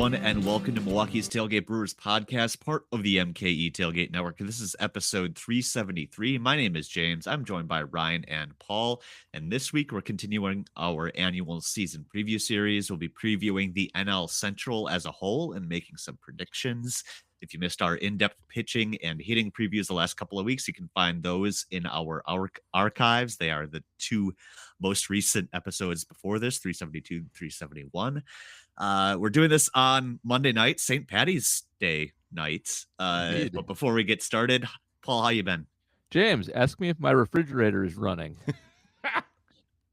everyone, and welcome to Milwaukee's Tailgate Brewers podcast, part of the MKE Tailgate Network. This is episode 373. My name is James. I'm joined by Ryan and Paul, and this week we're continuing our annual season preview series. We'll be previewing the NL Central as a whole and making some predictions. If you missed our in-depth pitching and hitting previews the last couple of weeks, you can find those in our archives. They are the two most recent episodes before this, 372, 371. We're doing this on Monday night, St. Patty's Day night. But before we get started, Paul, how you been? James, ask me if my refrigerator is running.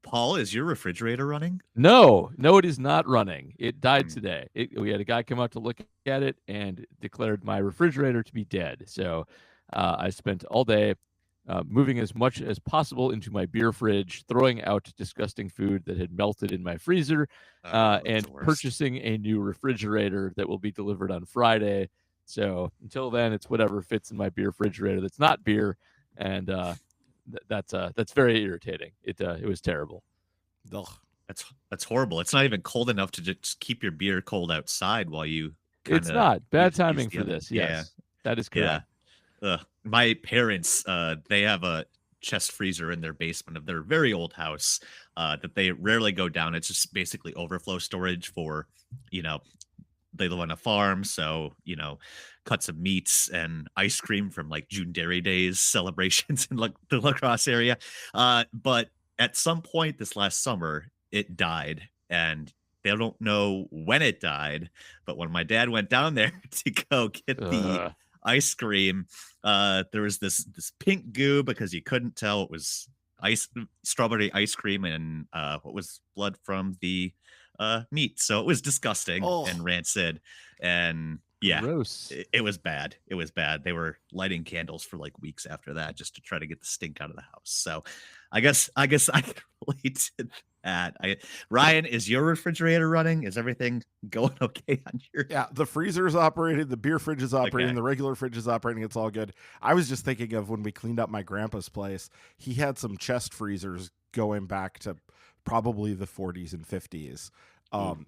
Paul, is your refrigerator running? No, it is not running. It died today. We had a guy come out to look at it and declared my refrigerator to be dead. So I spent all day moving as much as possible into my beer fridge, throwing out disgusting food that had melted in my freezer, and purchasing a new refrigerator that will be delivered on Friday. So until then, it's whatever fits in my beer refrigerator that's not beer, and that's very irritating. It was terrible. Ugh. That's horrible. It's not even cold enough to just keep your beer cold outside while you. It's not bad timing for this. Yes, that is correct. Yeah. My parents, they have a chest freezer in their basement of their very old house that they rarely go down. It's just basically overflow storage for, they live on a farm. So, cuts of meats and ice cream from like June Dairy Days celebrations in the La Crosse area. But at some point this last summer, it died, and they don't know when it died. But when my dad went down there to go get the ice cream, there was this pink goo because you couldn't tell it was strawberry ice cream and what was blood from the meat. So it was disgusting and rancid, and gross. It was bad. It was bad. They were lighting candles for like weeks after that just to try to get the stink out of the house. So I guess I can relate to that. Ryan, is your refrigerator running? Is everything going okay on your? Yeah, the freezer is operating, the beer fridge is operating, the regular fridge is operating. It's all good. I was just thinking of when we cleaned up my grandpa's place. He had some chest freezers going back to probably the 40s and 50s.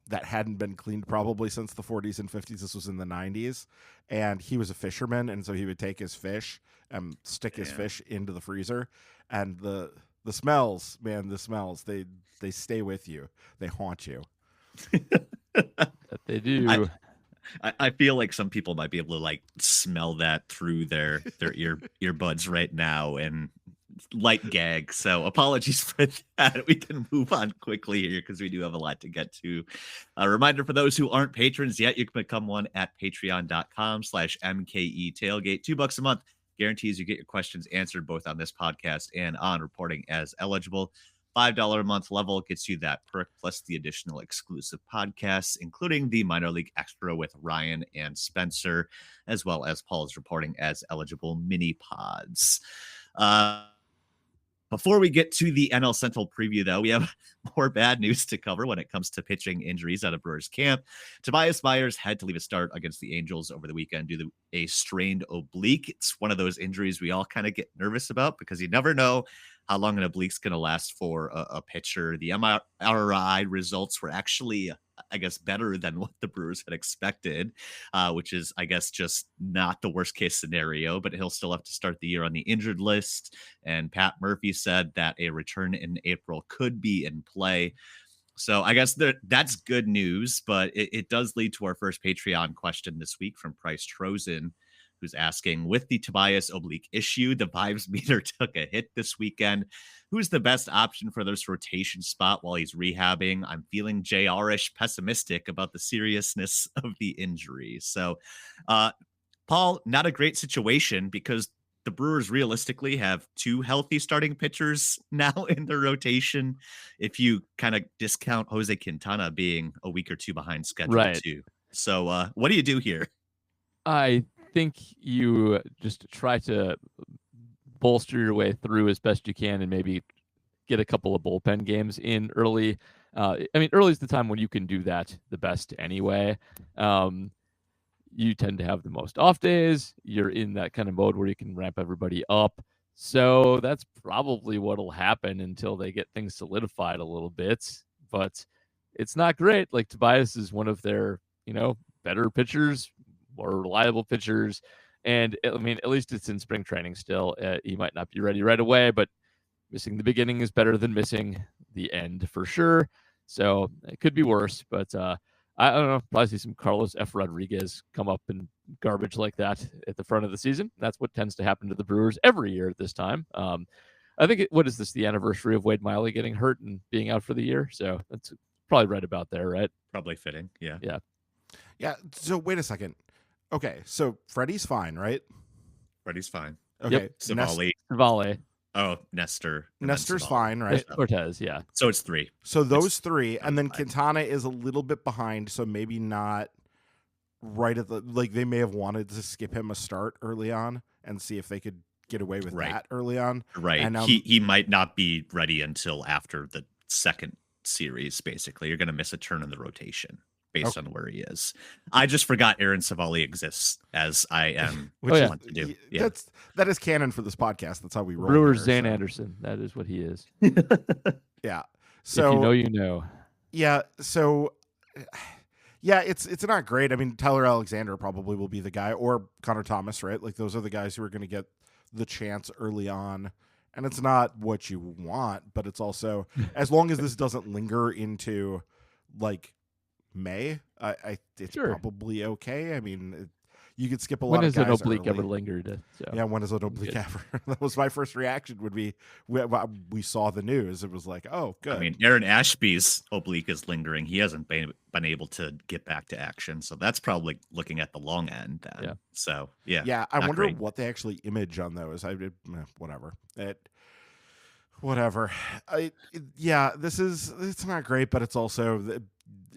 That hadn't been cleaned probably since the 40s and 50s. This was in the 90s, and he was a fisherman, and so he would take his fish and stick his fish into the freezer, and the smells, man, they stay with you. They haunt you. That they do. I feel like some people might be able to like smell that through their earbuds right now and light gag. So apologies for that. We can move on quickly here because we do have a lot to get to. A reminder for those who aren't patrons yet, you can become one at patreon.com/MKE tailgate. $2 a month guarantees you get your questions answered both on this podcast and on reporting as eligible. $5 a month level gets you that perk plus the additional exclusive podcasts, including the Minor League Extra with Ryan and Spencer, as well as Paul's reporting as eligible mini pods. Before we get to the NL Central preview, though, we have more bad news to cover when it comes to pitching injuries out of Brewers camp. Tobias Myers had to leave a start against the Angels over the weekend due to a strained oblique. It's one of those injuries we all kind of get nervous about because you never know how long an oblique's going to last for a pitcher. The MRI results were actually, I guess, better than what the Brewers had expected, which is, I guess, just not the worst case scenario, but he'll still have to start the year on the injured list. And Pat Murphy said that a return in April could be in play. So I guess that's good news, but it does lead to our first Patreon question this week from Price Trozen, who's asking, with the Tobias oblique issue, the Vibes meter took a hit this weekend. Who's the best option for this rotation spot while he's rehabbing? I'm feeling JR-ish pessimistic about the seriousness of the injury. So, Paul, not a great situation because the Brewers realistically have two healthy starting pitchers now in their rotation. If you kind of discount Jose Quintana being a week or two behind schedule too. So, what do you do here? I think you just try to bolster your way through as best you can and maybe get a couple of bullpen games in early. Early is the time when you can do that the best anyway. You tend to have the most off days. You're in that kind of mode where you can ramp everybody up. So that's probably what'll happen until they get things solidified a little bit. But it's not great. Like Tobias is one of their, better pitchers, more reliable pitchers. And I mean, at least it's in spring training still. He might not be ready right away, but missing the beginning is better than missing the end for sure. So it could be worse, but I don't know. Probably see some Carlos F. Rodriguez come up in garbage like that at the front of the season. That's what tends to happen to the Brewers every year at this time. I think, what is this, the anniversary of Wade Miley getting hurt and being out for the year? So that's probably right about there, right? Probably fitting. Yeah. Yeah. Yeah. So wait a second. Okay. So Freddie's fine, right? Freddie's fine. Okay. Savale. Oh, Nestor. Nestor's fine, right? Cortez, yeah. So it's 3. So those 3, and then Quintana is a little bit behind, so maybe not right at the, like, they may have wanted to skip him a start early on and see if they could get away with that early on. Right. And he might not be ready until after the second series, basically. You're going to miss a turn in the rotation based on where he is. I just forgot Aaron Savali exists, as I am want to do. Yeah. That is canon for this podcast. That's how we roll. Brewers Zane Anderson. That is what he is. Yeah. So if you know, you know. Yeah. So yeah, it's not great. I mean, Tyler Alexander probably will be the guy, or Connor Thomas, right? Like, those are the guys who are going to get the chance early on. And it's not what you want, but it's also, as long as this doesn't linger into like May, it's probably okay. I mean, you could skip a lot of guys. When has an oblique ever lingered? So. Yeah, when has an oblique ever? That was my first reaction. Would be we saw the news. It was like, oh, good. I mean, Aaron Ashby's oblique is lingering. He hasn't been able to get back to action, so that's probably looking at the long end. Then. Yeah. So yeah. I wonder what they actually image on those. Whatever. Whatever. It's not great, but it's also,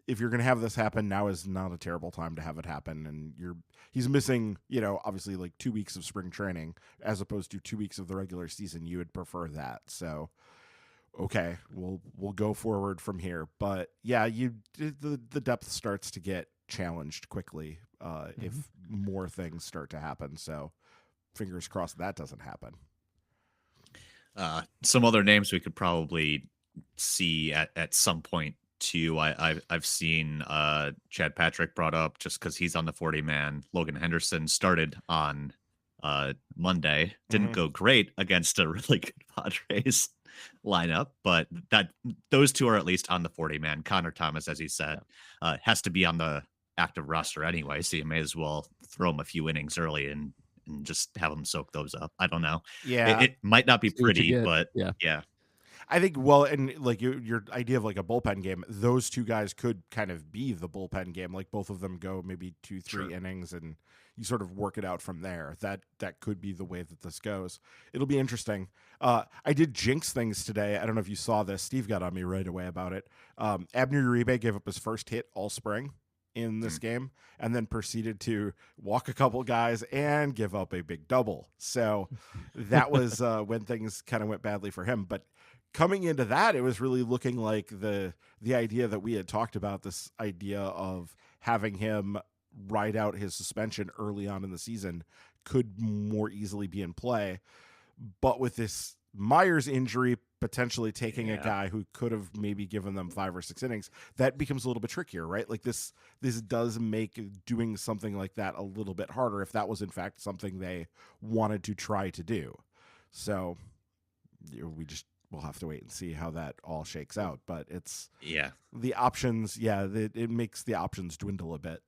if you're going to have this happen, now is not a terrible time to have it happen. And he's missing, obviously, like 2 weeks of spring training as opposed to 2 weeks of the regular season. You would prefer that. So, okay, we'll go forward from here. But yeah, the depth starts to get challenged quickly if more things start to happen. So fingers crossed that doesn't happen. Some other names we could probably see at some point too. I've seen Chad Patrick brought up just because he's on the 40-man. Logan Henderson started on Monday. Didn't go great against a really good Padres lineup, but those two are at least on the 40-man. Connor Thomas, as he said, has to be on the active roster anyway, so you may as well throw him a few innings early and just have them soak those up. I don't know. Yeah, it might not be pretty, but yeah. I think, well, and like your idea of like a bullpen game, those two guys could kind of be the bullpen game. Like, both of them go maybe 2-3 innings, and you sort of work it out from there. That could be the way that this goes. It'll be interesting. I did jinx things today. I don't know if you saw this. Steve got on me right away about it. Abner Uribe gave up his first hit all spring in this game, and then proceeded to walk a couple guys and give up a big double. So that was when things kind of went badly for him. But coming into that, it was really looking like the idea that we had talked about, this idea of having him ride out his suspension early on in the season, could more easily be in play. But with this Myers injury potentially taking a guy who could have maybe given them 5 or 6 innings, that becomes a little bit trickier, right? Like, this does make doing something like that a little bit harder, if that was in fact something they wanted to try to do. So we'll have to wait and see how that all shakes out. But it's the options. It makes the options dwindle a bit.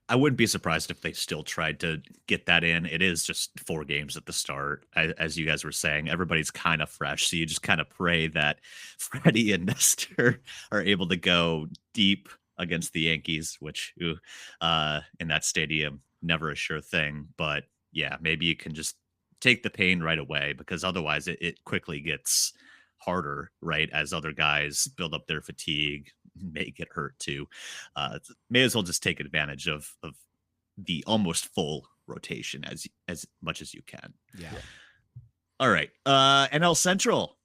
I wouldn't be surprised if they still tried to get that in. It is just 4 games at the start. As you guys were saying, everybody's kind of fresh. So you just kind of pray that Freddie and Nestor are able to go deep against the Yankees, which in that stadium, never a sure thing. But yeah, maybe you can just take the pain right away, because otherwise it quickly gets harder, right? As other guys build up their fatigue, may get hurt too. May as well just take advantage of the almost full rotation as much as you can. Yeah. All right. NL Central.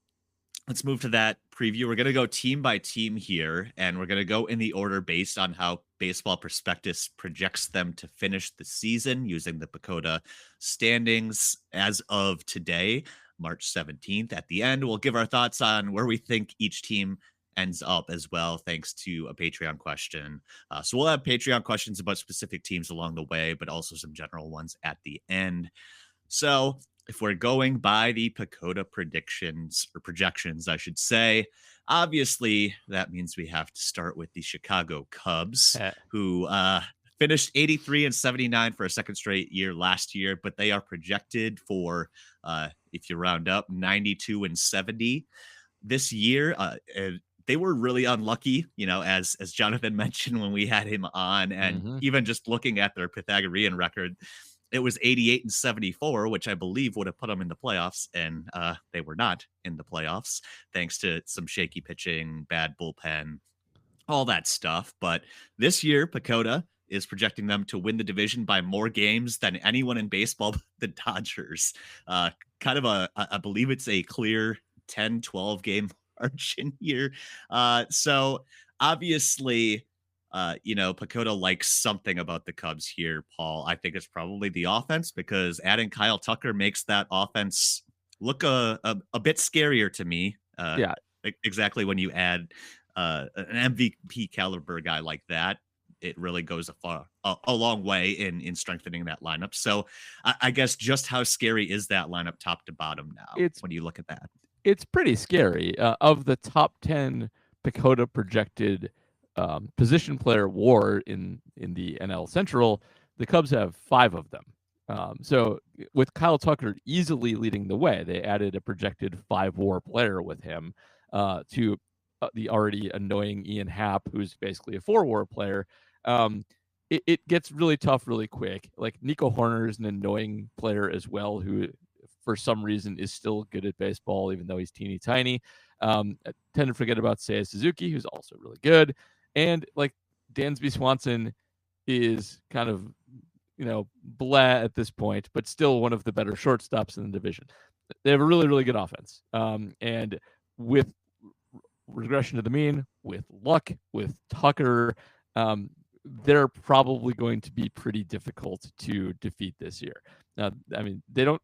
Let's move to that preview. We're going to go team by team here, and we're going to go in the order based on how Baseball Prospectus projects them to finish the season using the PECOTA standings as of today, March 17th. At the end, we'll give our thoughts on where we think each team ends up as well, thanks to a Patreon question. So we'll have Patreon questions about specific teams along the way, but also some general ones at the end. So if we're going by the Pacoda predictions or projections, I should say, obviously that means we have to start with the Chicago Cubs, who finished 83-79 for a second straight year last year, but they are projected for, if you round up, 92-70 this year. They were really unlucky, as Jonathan mentioned when we had him on, and even just looking at their Pythagorean record, it was 88-74, which I believe would have put them in the playoffs, and they were not in the playoffs, thanks to some shaky pitching, bad bullpen, all that stuff. But this year, Pacoda is projecting them to win the division by more games than anyone in baseball but the Dodgers. Kind of I believe it's a clear 10-12 game margin here. So obviously, Pacoda likes something about the Cubs here, Paul. I think it's probably the offense, because adding Kyle Tucker makes that offense look a bit scarier to me. Yeah, exactly. When you add an MVP caliber guy like that, it really goes a long way in strengthening that lineup. So I guess just how scary is that lineup top to bottom now when you look at that? It's pretty scary. Of the top 10 Pacoda projected position player WAR in the NL Central, the Cubs have 5 of them. So with Kyle Tucker easily leading the way, they added a projected 5 WAR player with him to the already annoying Ian Happ, who's basically a 4 WAR player. It gets really tough really quick. Like Nico Horner is an annoying player as well, who for some reason is still good at baseball, even though he's teeny tiny. I tend to forget about Seiya Suzuki, who's also really good. And like Dansby Swanson is kind of, blah at this point, but still one of the better shortstops in the division. They have a really, really good offense. And with regression to the mean, with luck, with Tucker, they're probably going to be pretty difficult to defeat this year. Now, I mean, they don't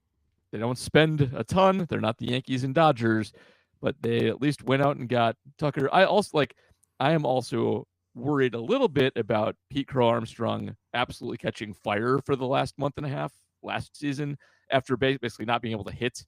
spend a ton. They're not the Yankees and Dodgers, but they at least went out and got Tucker. I am also worried a little bit about Pete Crow Armstrong absolutely catching fire for the last month and a half last season after basically not being able to hit.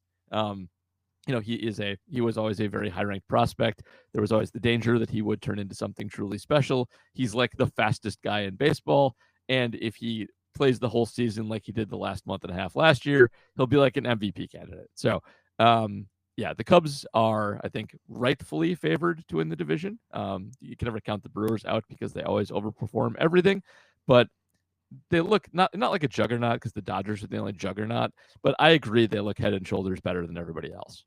He was always a very high-ranked prospect. There was always the danger that he would turn into something truly special. He's like the fastest guy in baseball, and if he plays the whole season like he did the last month and a half last year, he'll be like an MVP candidate. So, the Cubs are, I think, rightfully favored to win the division. You can never count the Brewers out because they always overperform everything, but they look not like a juggernaut because the Dodgers are the only juggernaut, but I agree they look head and shoulders better than everybody else.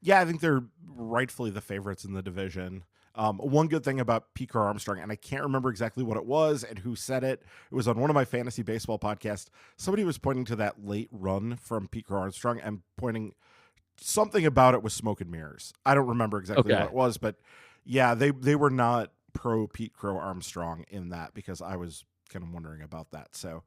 Yeah, I think they're rightfully the favorites in the division. One good thing about Pete Crow Armstrong, and I can't remember exactly what it was and who said it. It was on one of my fantasy baseball podcasts. Somebody was pointing to that late run from Pete Crow Armstrong and pointing something about it was smoke and mirrors. I don't remember exactly what it was, but yeah, they were not pro Pete Crow Armstrong in that, because I was kind of wondering about that. So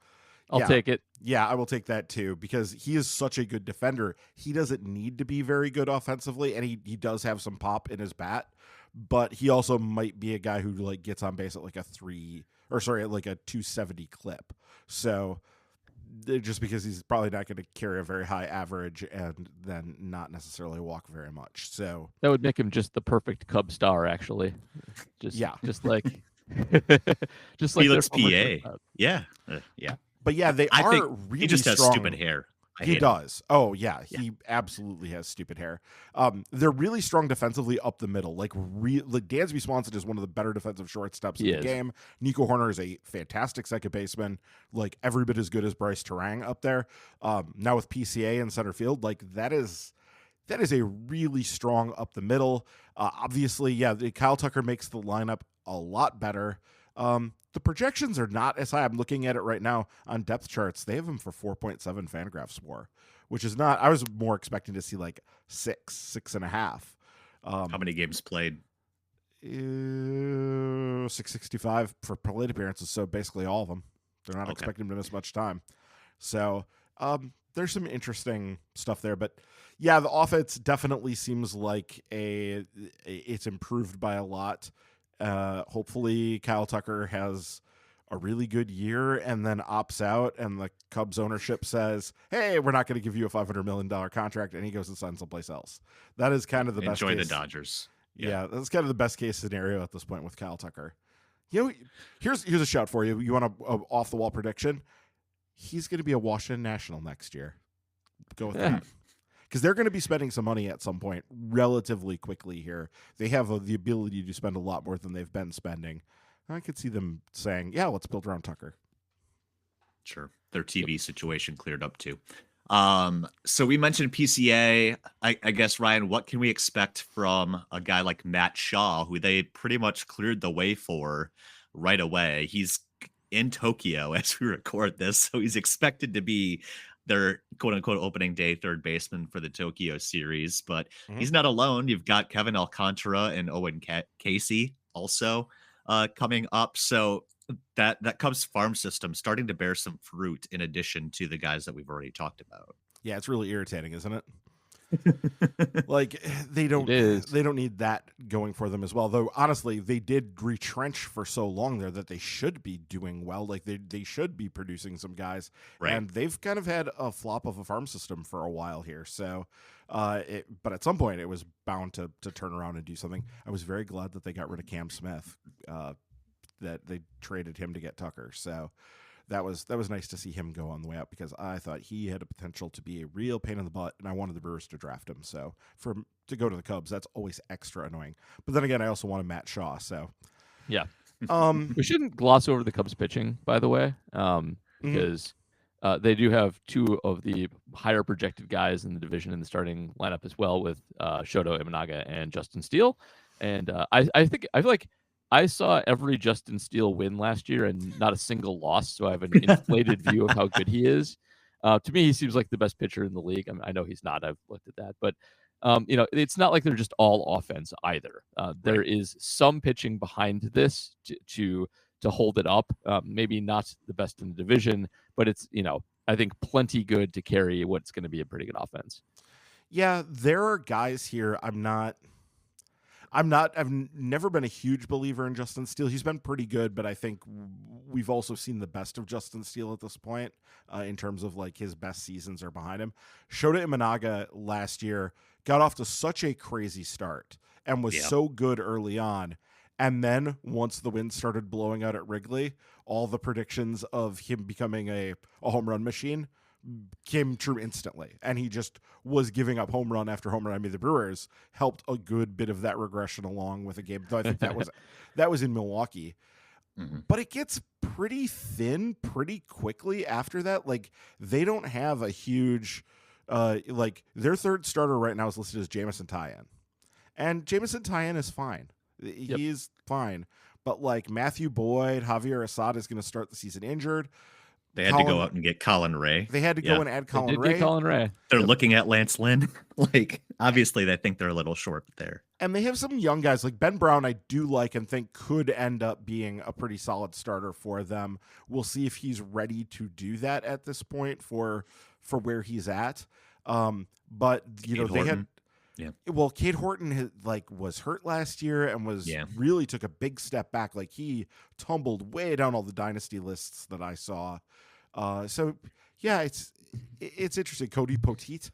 I'll take it. Yeah, I will take that too, because he is such a good defender. He doesn't need to be very good offensively, and he does have some pop in his bat, but he also might be a guy who like gets on base at like a 270 clip. So just because he's probably not going to carry a very high average and then not necessarily walk very much. So that would make him just the perfect Cub star, actually. Just like Felix PA. Yeah. But yeah, I think really he just strong. has stupid hair. He does. Oh yeah, he absolutely has stupid hair. They're really strong defensively up the middle. Like Dansby Swanson is one of the better defensive shortstops in the game. Nico Horner is a fantastic second baseman, like every bit as good as Bryce Terang up there. Now with PCA in center field, like that is a really strong up the middle. Obviously, Kyle Tucker makes the lineup a lot better. The projections are not as high. I'm looking at it right now on depth charts. They have him for 4.7 Fangraphs WAR, which is not. I was more expecting to see like 6.5. How many games played? 665 for plate appearances. So basically all of them. They're not expecting him to miss much time. So there's some interesting stuff there, but yeah, the offense definitely seems like it's improved by a lot. Hopefully Kyle Tucker has a really good year and then opts out, and the Cubs ownership says, hey, we're not going to give you a $500 million contract, and he goes and signs someplace else. That is kind of the best Enjoy case. the Dodgers. Yeah, that's kind of the best case scenario at this point with Kyle Tucker. Here's a shout for you. You want a off the wall prediction? He's going to be a Washington National next year. Go with that. Because they're going to be spending some money at some point relatively quickly here. They have the ability to spend a lot more than they've been spending. I could see them saying, yeah, let's build around Tucker. Sure. Their TV situation cleared up too. So we mentioned PCA. I guess, Ryan, what can we expect from a guy like Matt Shaw, who they pretty much cleared the way for right away? He's in Tokyo as we record this, so he's expected to be their quote-unquote opening day third baseman for the Tokyo series, but he's not alone. You've got Kevin Alcantara and Owen Casey also coming up. So that Cubs farm system starting to bear some fruit in addition to the guys that we've already talked about. Yeah, it's really irritating, isn't it? Like they don't need that going for them as well. Though honestly, they did retrench for so long there that they should be doing well. Like they should be producing some guys, right. And they've kind of had a flop of a farm system for a while here. So, but at some point it was bound to turn around and do something. I was very glad that they got rid of Cam Smith, that they traded him to get Tucker. So. That was nice to see him go on the way out, because I thought he had a potential to be a real pain in the butt, and I wanted the Brewers to draft him. So for him to go to the Cubs, that's always extra annoying. But then again, I also wanted Matt Shaw. So yeah, we shouldn't gloss over the Cubs pitching, by the way, because they do have two of the higher projected guys in the division in the starting lineup as well, with Shoto Imanaga and Justin Steele. And I feel like I saw every Justin Steele win last year and not a single loss, so I have an inflated view of how good he is. To me, he seems like the best pitcher in the league. I mean, I know he's not. I've looked at that, but it's not like they're just all offense either. There is some pitching behind this to hold it up. Maybe not the best in the division, but it's I think plenty good to carry what's going to be a pretty good offense. Yeah, there are guys here. I've never been a huge believer in Justin Steele. He's been pretty good, but I think we've also seen the best of Justin Steele at this point in terms of like his best seasons are behind him. Shota Imanaga last year got off to such a crazy start and was so good early on. And then once the wind started blowing out at Wrigley, all the predictions of him becoming a home run machine came true instantly, and he just was giving up home run after home run. I mean, the Brewers helped a good bit of that regression along with a game. Though I think that was in Milwaukee, but it gets pretty thin pretty quickly after that. Like they don't have a huge, like their third starter right now is listed as Jamison Tyon, and Jamison Tyon is fine. He's fine, but like Matthew Boyd, Javier Assad is going to start the season injured. They had to go out and get Colin Ray. They had to go and add Colin Ray. Colin Ray. They're looking at Lance Lynn. Like, obviously, they think they're a little short there. And they have some young guys like Ben Brown. I do like and think could end up being a pretty solid starter for them. We'll see if he's ready to do that at this point for where he's at. But Cade Horton. Well, Cade Horton was hurt last year and really took a big step back. Like he tumbled way down all the dynasty lists that I saw. So yeah, it's interesting. Cody Poteet.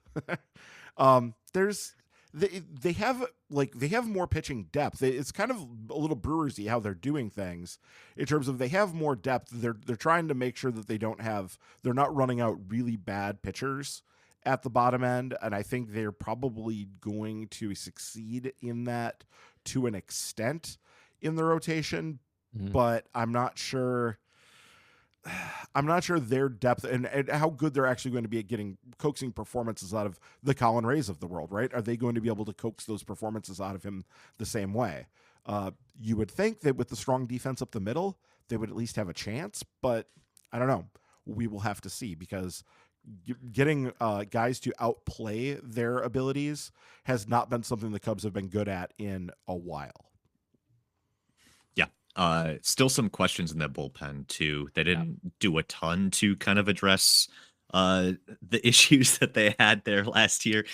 They have more pitching depth. It's kind of a little Brewersy how they're doing things in terms of they have more depth. They're trying to make sure that they're not running out really bad pitchers at the bottom end, and I think they're probably going to succeed in that to an extent in the rotation, but I'm not sure their depth and how good they're actually going to be at getting coaxing performances out of the Colin Rays of the world, right? Are they going to be able to coax those performances out of him the same way? You would think that with the strong defense up the middle, they would at least have a chance, but I don't know. We will have to see, because getting guys to outplay their abilities has not been something the Cubs have been good at in a while. Still some questions in the bullpen too. They didn't do a ton to kind of address the issues that they had there last year.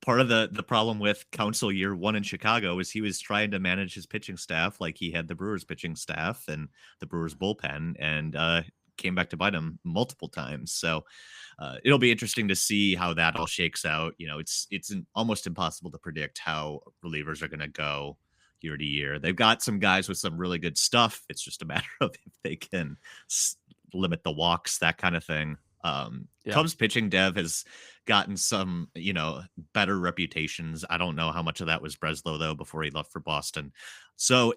Part of the problem with Council year 1 in Chicago is he was trying to manage his pitching staff like he had the Brewers pitching staff and the Brewers bullpen, and came back to bite him multiple times. So it'll be interesting to see how that all shakes out. It's almost impossible to predict how relievers are going to go year to year. They've got some guys with some really good stuff. It's just a matter of if they can limit the walks, that kind of thing. Cubs pitching dev has gotten some, better reputations. I don't know how much of that was Breslow though before he left for Boston. So,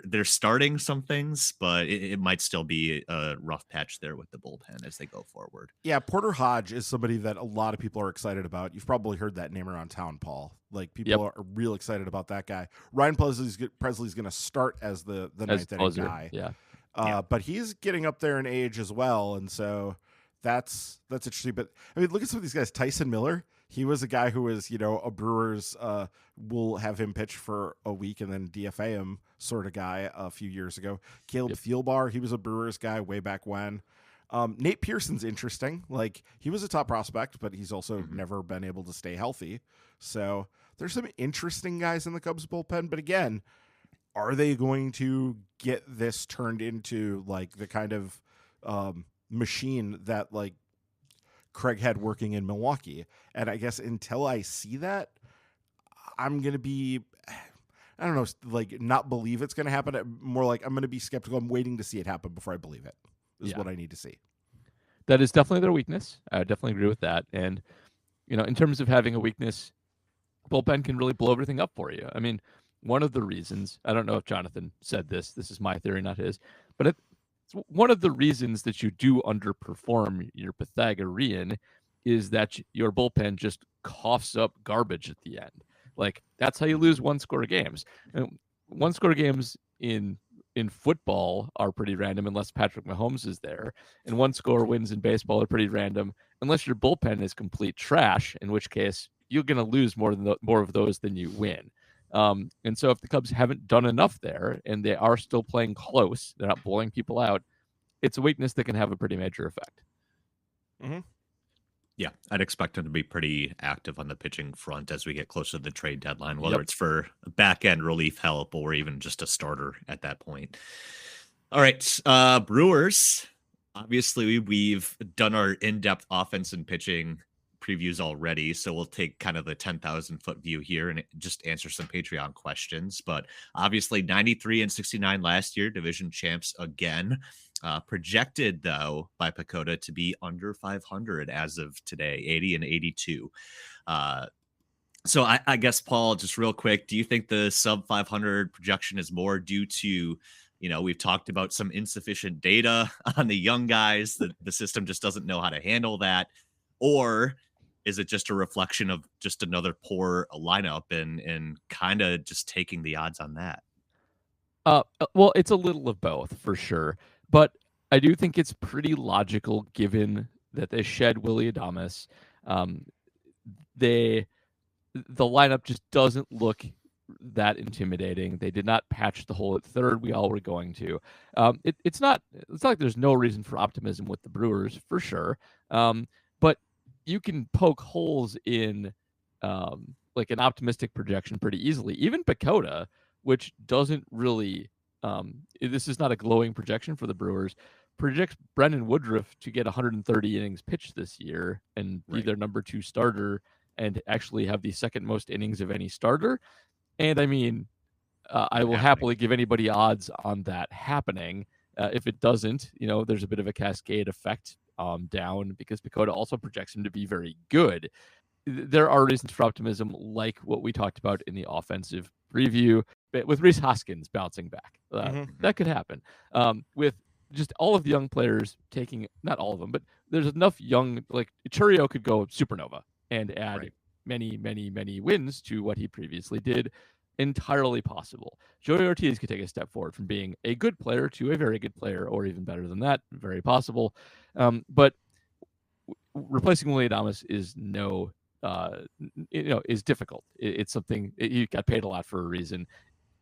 they're starting some things, but it might still be a rough patch there with the bullpen as they go forward. Yeah, Porter Hodge is somebody that a lot of people are excited about. You've probably heard that name around town, Paul. Like, people are real excited about that guy. Ryan Presley's going to start as the ninth inning guy. Yeah. But he's getting up there in age as well, and so that's interesting. But I mean, look at some of these guys. Tyson Miller, he was a guy who was, a Brewers will have him pitch for a week and then DFA him sort of guy a few years ago. Caleb Thielbar, he was a Brewers guy way back when. Nate Pearson's interesting. Like, he was a top prospect, but he's also never been able to stay healthy. So there's some interesting guys in the Cubs bullpen. But again, are they going to get this turned into like the kind of machine that like Craig had working in Milwaukee? And I guess until I see that, I'm going to be, I don't know, like not believe it's going to happen. More like I'm going to be skeptical. I'm waiting to see it happen before I believe it is what I need to see. That is definitely their weakness. I definitely agree with that. And, in terms of having a weakness, bullpen can really blow everything up for you. I mean, one of the reasons, I don't know if Jonathan said this is my theory, not his, but it's one of the reasons that you do underperform your Pythagorean is that your bullpen just coughs up garbage at the end. Like, that's how you lose one-score games. And one-score games in football are pretty random unless Patrick Mahomes is there, and one-score wins in baseball are pretty random unless your bullpen is complete trash, in which case you're going to lose more of those than you win. And so if the Cubs haven't done enough there and they are still playing close, they're not blowing people out, it's a weakness that can have a pretty major effect. Mm-hmm. Yeah, I'd expect him to be pretty active on the pitching front as we get closer to the trade deadline, whether it's for back-end relief help or even just a starter at that point. All right, Brewers. Obviously, we've done our in-depth offense and pitching previews already, so we'll take kind of the 10,000-foot view here and just answer some Patreon questions. But obviously 93-69 last year, division champs again. Projected though by Pacoda to be under 500 as of today, 80-82. So I guess, Paul, just real quick, do you think the sub 500 projection is more due to, we've talked about some insufficient data on the young guys, that the system just doesn't know how to handle that, or is it just a reflection of just another poor lineup and kind of just taking the odds on that? Well, it's a little of both for sure, but I do think it's pretty logical given that they shed Willy Adames. The lineup just doesn't look that intimidating. They did not patch the hole at third. We all were going to. It's not like there's no reason for optimism with the Brewers for sure. But you can poke holes in like an optimistic projection pretty easily. Even Pacoda, which doesn't really, this is not a glowing projection for the Brewers, projects Brendan Woodruff to get 130 innings pitched this year and be their number 2 starter and actually have the second most innings of any starter. And I mean, I will happily give anybody odds on that happening. If it doesn't, there's a bit of a cascade effect down because Pacoda also projects him to be very good. There are reasons for optimism, like what we talked about in the offensive preview, but with Rhys Hoskins bouncing back. That could happen. With just all of the young players taking, not all of them, but there's enough young, like Churio could go supernova and add many, many, many wins to what he previously did. Entirely possible. Joey Ortiz could take a step forward from being a good player to a very good player, or even better than that. Very possible. But replacing Willy Adames is is difficult. It's something he got paid a lot for a reason.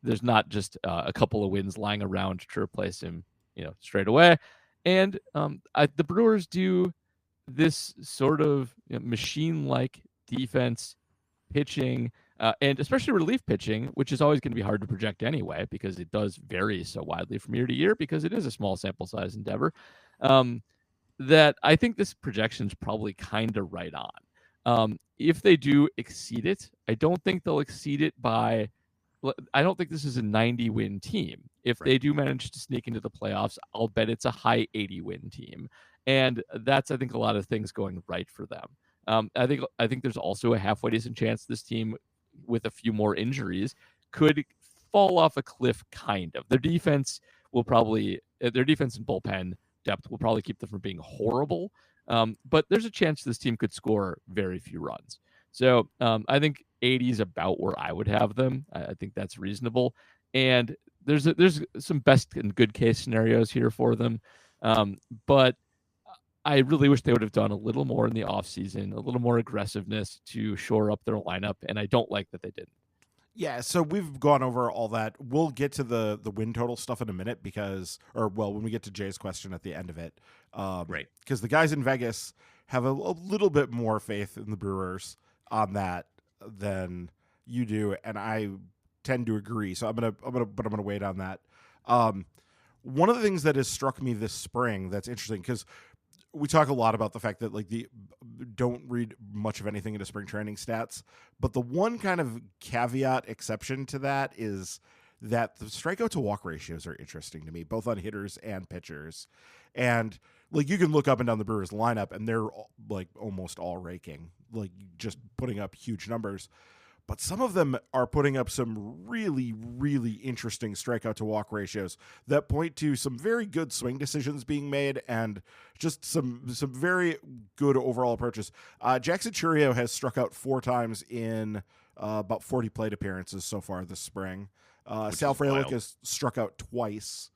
There's not just a couple of wins lying around to replace him, straight away. And the Brewers do this sort of machine-like defense, pitching, and especially relief pitching, which is always going to be hard to project anyway, because it does vary so widely from year to year, because it is a small sample size endeavor, that I think this projection is probably kind of right on. If they do exceed it, I don't think they'll exceed it by, I don't think this is a 90-win team. If they do manage to sneak into the playoffs, I'll bet it's a high 80-win team. And that's, I think, a lot of things going right for them. I think there's also a halfway decent chance this team, with a few more injuries, could fall off a cliff, kind of. Their defense and bullpen depth will probably keep them from being horrible. But there's a chance this team could score very few runs. So I think 80 is about where I would have them. I think that's reasonable. And there's some best and good case scenarios here for them. But I really wish they would have done a little more in the offseason, a little more aggressiveness to shore up their lineup. And I don't like that they didn't. Yeah, so we've gone over all that. We'll get to the win total stuff in a minute when we get to Jay's question at the end of it. Right. Because the guys in Vegas have a little bit more faith in the Brewers on that than you do, and I tend to agree. So I'm gonna wait on that. One of the things that has struck me this spring that's interesting, because we talk a lot about the fact that don't read much of anything into spring training stats, but the one kind of caveat exception to that is that the strikeout to walk ratios are interesting to me, both on hitters and pitchers. And you can look up and down the Brewers lineup and they're almost all raking, just putting up huge numbers. But some of them are putting up some really, really interesting strikeout to walk ratios that point to some very good swing decisions being made and just some very good overall approaches. Jackson Chourio has struck out 4 times in about 40 plate appearances so far this spring. Sal Frelick has struck out twice.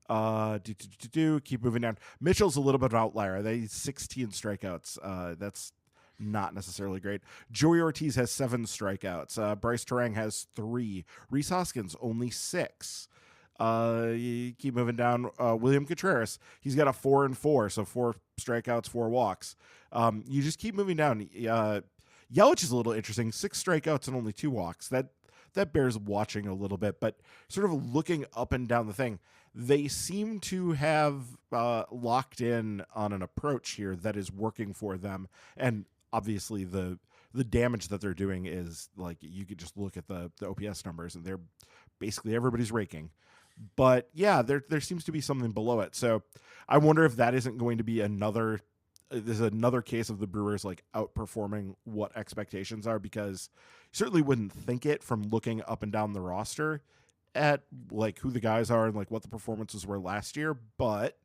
Keep moving down. Mitchell's a little bit of an outlier. They 16 strikeouts. That's not necessarily great. Joey Ortiz has 7 strikeouts. Bryce Terang has 3. Rhys Hoskins only 6. You keep moving down. William Contreras, he's got a 4-4, so 4 strikeouts, 4 walks. You just keep moving down. Yelich is a little interesting. 6 strikeouts and only 2 walks. That bears watching a little bit, but sort of looking up and down the thing, they seem to have locked in on an approach here that is working for them. And obviously the damage that they're doing is you could just look at the OPS numbers and they're basically everybody's raking. But yeah, there seems to be something below it. So I wonder if that isn't going to be another case of the Brewers outperforming what expectations are, because you certainly wouldn't think it from looking up and down the roster at who the guys are and what the performances were last year. But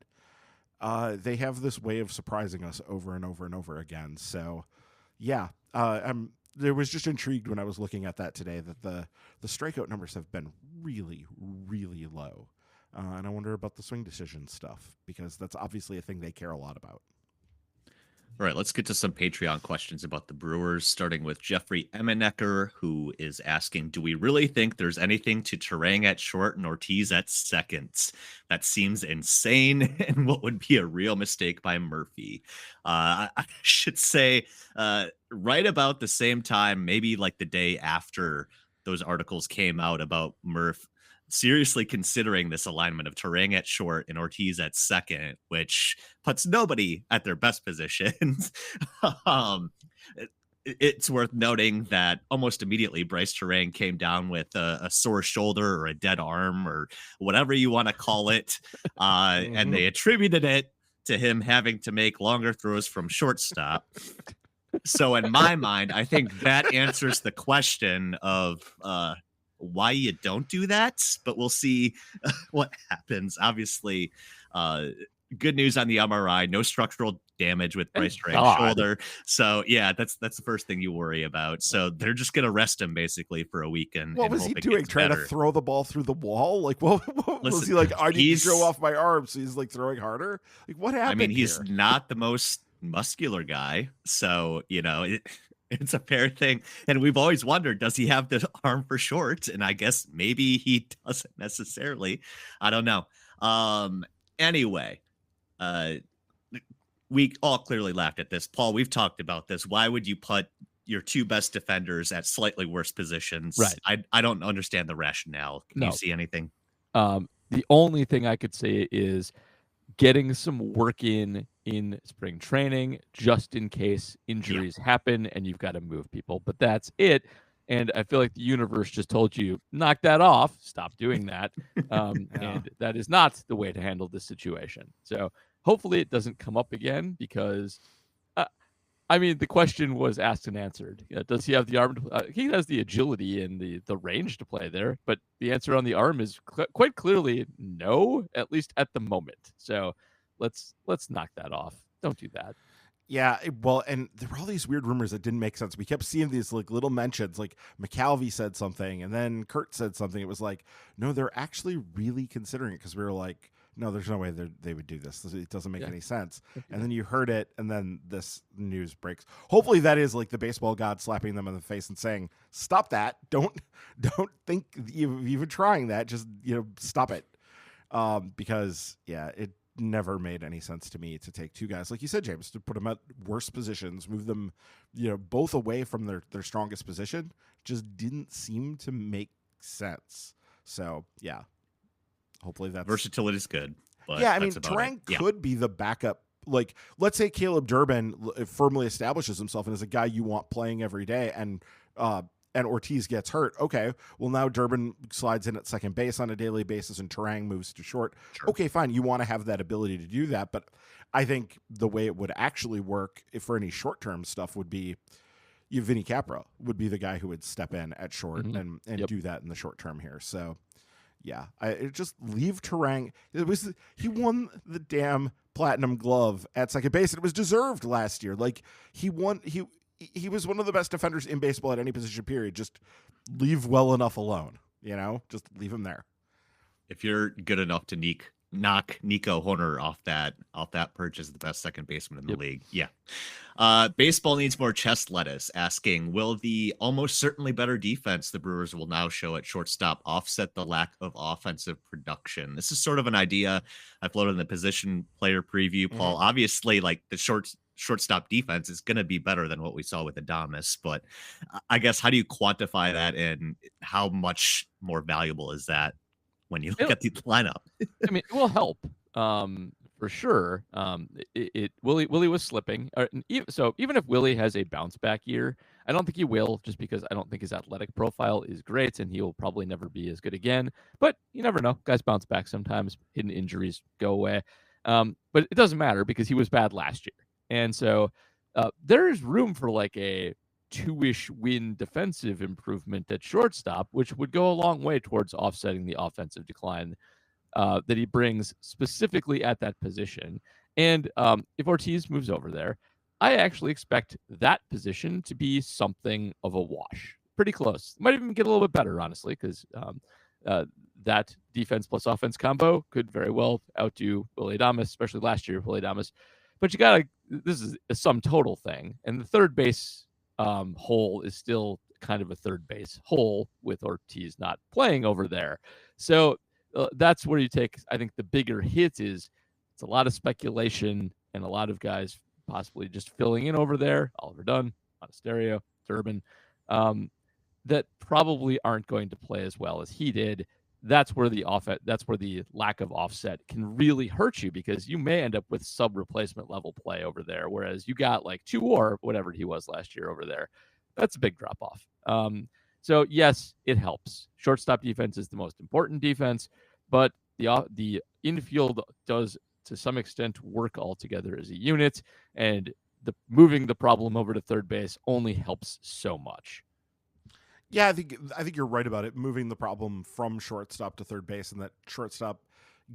they have this way of surprising us over and over and over again. So yeah, there was just intrigued when I was looking at that today that the strikeout numbers have been really, really low. And I wonder about the swing decision stuff, because that's obviously a thing they care a lot about. All right, let's get to some Patreon questions about the Brewers, starting with Jeffrey Emenecker, who is asking, do we really think there's anything to Terang at short and Ortiz at second? That seems insane, and what would be a real mistake by Murphy. I should say right about the same time, maybe the day after those articles came out about Murph seriously considering this alignment of Terang at short and Ortiz at second, which puts nobody at their best positions. It's worth noting that almost immediately Bryce Terang came down with a sore shoulder or a dead arm or whatever you want to call it. And they attributed it to him having to make longer throws from shortstop. So in my mind, I think that answers the question of why you don't do that, but we'll see what happens. Obviously, good news on the MRI, no structural damage with Bryce Terang's shoulder. So yeah, that's the first thing you worry about. So they're just gonna rest him basically for a week. And what was he doing? Trying to throw the ball through the wall? What was he I need to throw off my arm, so he's throwing harder? What happened? I mean, he's not the most muscular guy, so it's a fair thing. And we've always wondered, does he have the arm for short? And I guess maybe he doesn't necessarily. I don't know. Anyway, we all clearly laughed at this. Paul, we've talked about this. Why would you put your two best defenders at slightly worse positions? Right. I don't understand the rationale. Can you see anything? The only thing I could say is getting some work in spring training, just in case injuries happen and you've got to move people. But that's it. And I feel like the universe just told you, knock that off, stop doing that. And that is not the way to handle this situation. So hopefully it doesn't come up again because, I mean, the question was asked and answered. Does he have the arm? He has the agility and the range to play there, but the answer on the arm is quite clearly no, at least at the moment. So let's knock that off. Don't do that. Yeah, well, and there were all these weird rumors that didn't make sense. We kept seeing these like little mentions, like McCalvey said something, and then Kurt said something. It was like, no, they're actually really considering it, because we were like, no, there's no way they would do this. It doesn't make any sense. And then you heard it, and then this news breaks. Hopefully that is like the baseball god slapping them in the face and saying, stop that. Don't think you're even trying that. Just, stop it. Because, it never made any sense to me to take two guys, like you said, James, to put them at worse positions, move them, both away from their strongest position. Just didn't seem to make sense. So, yeah. Hopefully that's versatility is good. But I mean, Turang could be the backup. Like, let's say Caleb Durbin firmly establishes himself and is a guy you want playing every day, and Ortiz gets hurt. Okay, well, now Durbin slides in at second base on a daily basis and Turang moves to short. Sure. Okay, fine. You want to have that ability to do that, but I think the way it would actually work for any short-term stuff would be Vinny Capra would be the guy who would step in at short and do that in the short term here. So, yeah, just leave Turang. He won the damn Platinum Glove at second base, and it was deserved last year. Like, he won. He was one of the best defenders in baseball at any position, period. Just leave well enough alone, just leave him there. If you're good enough to knock Nico Hoerner off that perch as the best second baseman in the league. Yeah. Baseball needs more chest lettuce, asking, will the almost certainly better defense the Brewers will now show at shortstop offset the lack of offensive production? This is sort of an idea I floated in the position player preview, Paul. Obviously, like, the shortstop defense is going to be better than what we saw with Adames, but I guess, how do you quantify that, and how much more valuable is that when you look at the lineup? I mean, it will help, for sure. Willie was slipping. So even if Willie has a bounce back year, I don't think he will, just because I don't think his athletic profile is great, and he will probably never be as good again. But you never know. Guys bounce back sometimes. Hidden injuries go away. But it doesn't matter, because he was bad last year. And so there is room for like a 2-ish win defensive improvement at shortstop, which would go a long way towards offsetting the offensive decline that he brings specifically at that position. And if Ortiz moves over there, I actually expect that position to be something of a wash. Pretty close. Might even get a little bit better, honestly, because that defense plus offense combo could very well outdo Willie Adames, especially last year, Willie Adames. But this is a sum total thing. And the third base hole is still kind of a third base hole with Ortiz not playing over there. So that's where you take, I think, the bigger hit is it's a lot of speculation and a lot of guys possibly just filling in over there. Oliver Dunn, Monasterio, Durbin, that probably aren't going to play as well as he did. That's where the lack of offset can really hurt you, because you may end up with sub replacement level play over there, whereas you got like 2 or whatever he was last year over there. That's a big drop off. So yes, it helps. Shortstop defense is the most important defense, but the infield does to some extent work all together as a unit, and moving the problem over to third base only helps so much. Yeah, I think you're right about it. Moving the problem from shortstop to third base, and that shortstop,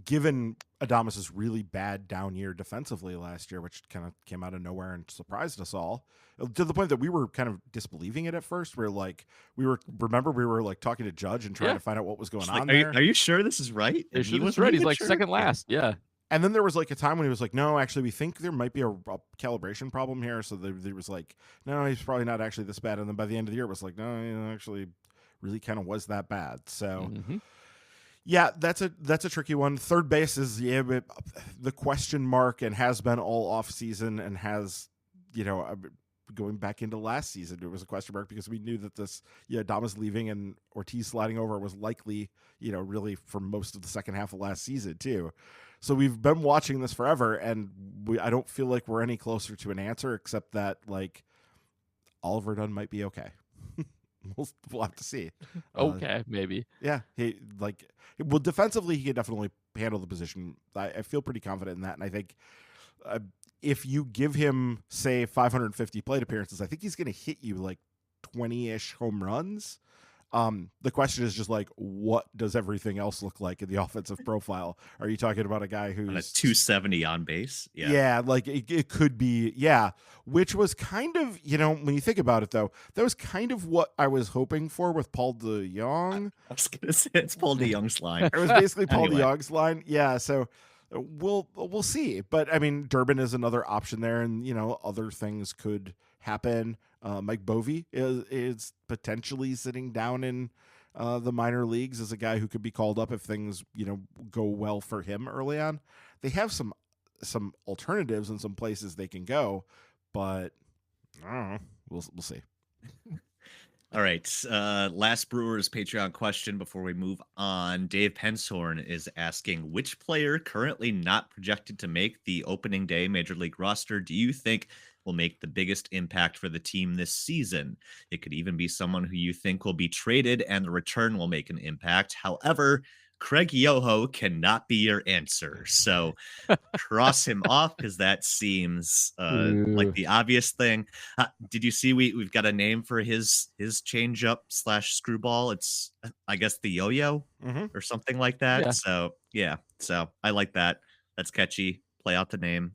given Adames' really bad down year defensively last year, which kind of came out of nowhere and surprised us all, to the point that we were kind of disbelieving it at first. We were talking to Judge and trying to find out what was going on there. Are you sure this is right? He was right. He's like sure? Second last. Yeah. And then there was like a time when he was like, no, actually, we think there might be a calibration problem here. So there was like, no, he's probably not actually this bad. And then by the end of the year, it was like, no, actually really kind of was that bad. So, Yeah, that's a tricky one. Third base is the question mark and has been all off season and has, going back into last season, it was a question mark because we knew that Adames leaving and Ortiz sliding over was likely, really for most of the second half of last season too. So we've been watching this forever, and I don't feel like we're any closer to an answer except that like Oliver Dunn might be okay. We'll have to see. Okay, maybe. Yeah, defensively he can definitely handle the position. I feel pretty confident in that, and I think if you give him say 550 plate appearances, I think he's going to hit you like 20-ish home runs. The question is just like, what does everything else look like in the offensive profile? Are you talking about a guy who's a 270 on base? Yeah, like it could be, which was kind of, when you think about it though, that was kind of what I was hoping for with Paul DeJong. I was gonna say it's Paul DeJong's line. It was basically Paul Anyway. DeJong's line. Yeah, so we'll see. But I mean, Durbin is another option there, and other things could happen. Mike Bovee is potentially sitting down in the minor leagues as a guy who could be called up if things go well for him early on. They have some alternatives and some places they can go, but I don't know. We'll see. All right. Last Brewers Patreon question before we move on. Dave Penshorn is asking, which player currently not projected to make the opening day Major League roster do you think will make the biggest impact for the team this season? It could even be someone who you think will be traded and the return will make an impact. However, Craig Yoho cannot be your answer. So cross him off because that seems like the obvious thing. Did you see we've got a name for his changeup / screwball? It's, I guess, the yo-yo or something like that. Yeah. So I like that. That's catchy. Play out the name.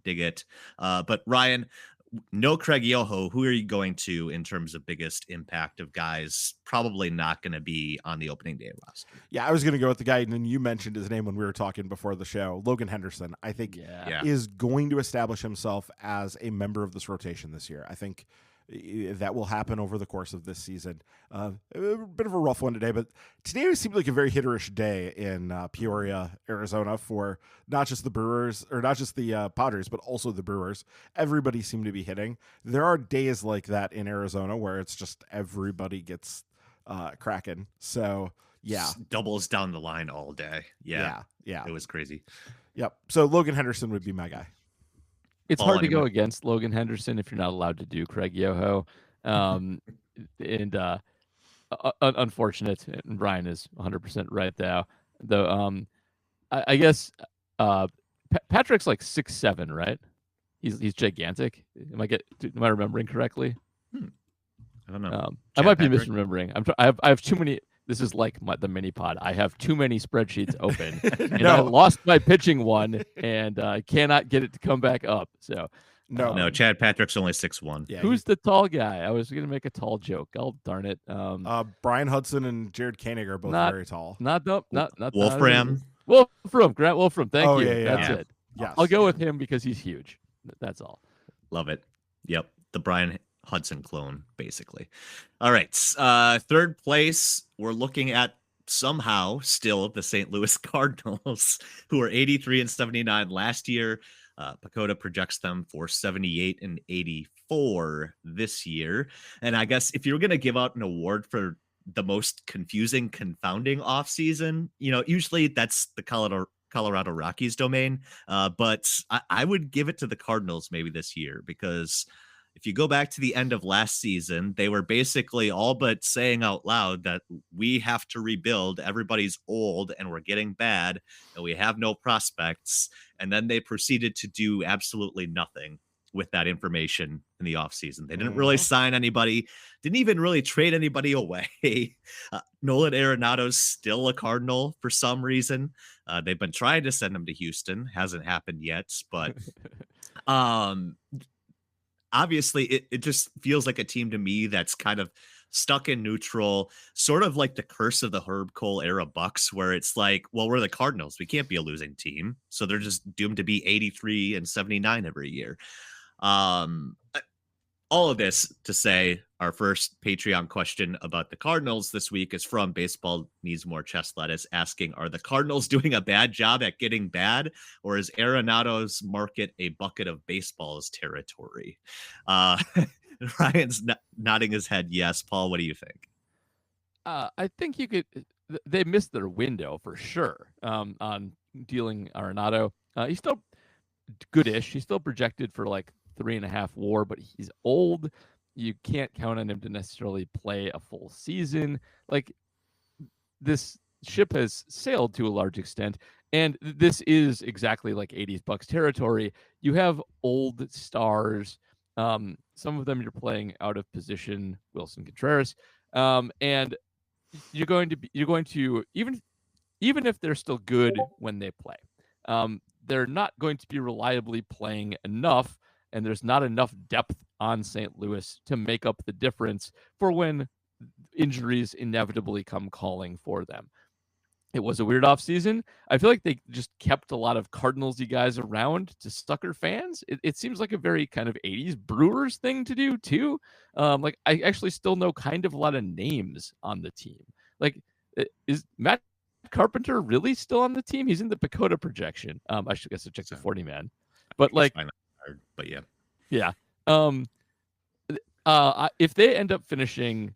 Dig it. But Ryan, no Craig Yoho. Who are you going to in terms of biggest impact of guys probably not going to be on the opening day roster? Yeah, I was going to go with the guy, and then you mentioned his name when we were talking before the show. Logan Henderson, I think, is going to establish himself as a member of this rotation this year. I think that will happen over the course of this season. A bit of a rough one today, but today seemed like a very hitterish day in Peoria, Arizona, for not just the Brewers or not just the Padres, but also the Brewers. Everybody seemed to be hitting. There are days like that in Arizona where it's just everybody gets cracking. So yeah, doubles down the line all day. Yeah, it was crazy. Yep. So Logan Henderson would be my guy. It's hard to go against Logan Henderson if you're not allowed to do Craig Yoho. And unfortunate, and Brian is 100% right though. I guess Patrick's like 6'7", right? He's gigantic. Am I remembering correctly? I don't know. I might be misremembering. I have too many. This is like the mini pod. I have too many spreadsheets open, and I lost my pitching one, and I cannot get it to come back up. So no, Chad Patrick's only 6'1". Yeah, who's the tall guy? I was gonna make a tall joke. Oh darn it! Brian Hudson and Jared Koenig are both very tall. Not Wolfram. Grant Wolfram. Thank you. That's it. Yes. I'll go with him because he's huge. That's all. Love it. Yep, the Brian Hudson clone, basically. All right. Third place, we're looking at somehow still the St. Louis Cardinals, who were 83 and 79 last year. Pacoda projects them for 78 and 84 this year. And I guess if you're going to give out an award for the most confusing, confounding offseason, usually that's the Colorado Rockies domain. But I would give it to the Cardinals maybe this year, because if you go back to the end of last season, they were basically all but saying out loud that we have to rebuild. Everybody's old and we're getting bad and we have no prospects. And then they proceeded to do absolutely nothing with that information in the offseason. They didn't really sign anybody, didn't even really trade anybody away. Nolan Arenado's still a Cardinal for some reason. They've been trying to send him to Houston. Hasn't happened yet, but obviously it just feels like a team to me that's kind of stuck in neutral, sort of like the curse of the Herb Cole era Bucks, where it's like, well, we're the Cardinals. We can't be a losing team. So they're just doomed to be 83 and 79 every year. All of this to say, our first Patreon question about the Cardinals this week is from Baseball Needs More Chest Lettuce, asking, are the Cardinals doing a bad job at getting bad, or is Arenado's market a bucket of baseballs territory? Ryan's nodding his head yes. Paul, what do you think? I think you could. They missed their window for sure on dealing Arenado. He's still goodish. He's still projected for like 3.5 WAR, but he's old. You can't count on him to necessarily play a full season. Like, this ship has sailed to a large extent, and this is exactly like 80s Bucks territory. You have old stars. Some of them you're playing out of position, Wilson Contreras, and you're going to even if they're still good when they play, they're not going to be reliably playing enough, and there's not enough depth on St. Louis to make up the difference for when injuries inevitably come calling for them. It was a weird offseason. I feel like they just kept a lot of Cardinals-y guys around to sucker fans. It seems like a very kind of 80s Brewers thing to do, too. Like, I actually still know kind of a lot of names on the team. Like, is Matt Carpenter really still on the team? He's in the Pacoda projection. I guess I checked the 40-man. But, like, but yeah. Yeah. If they end up finishing,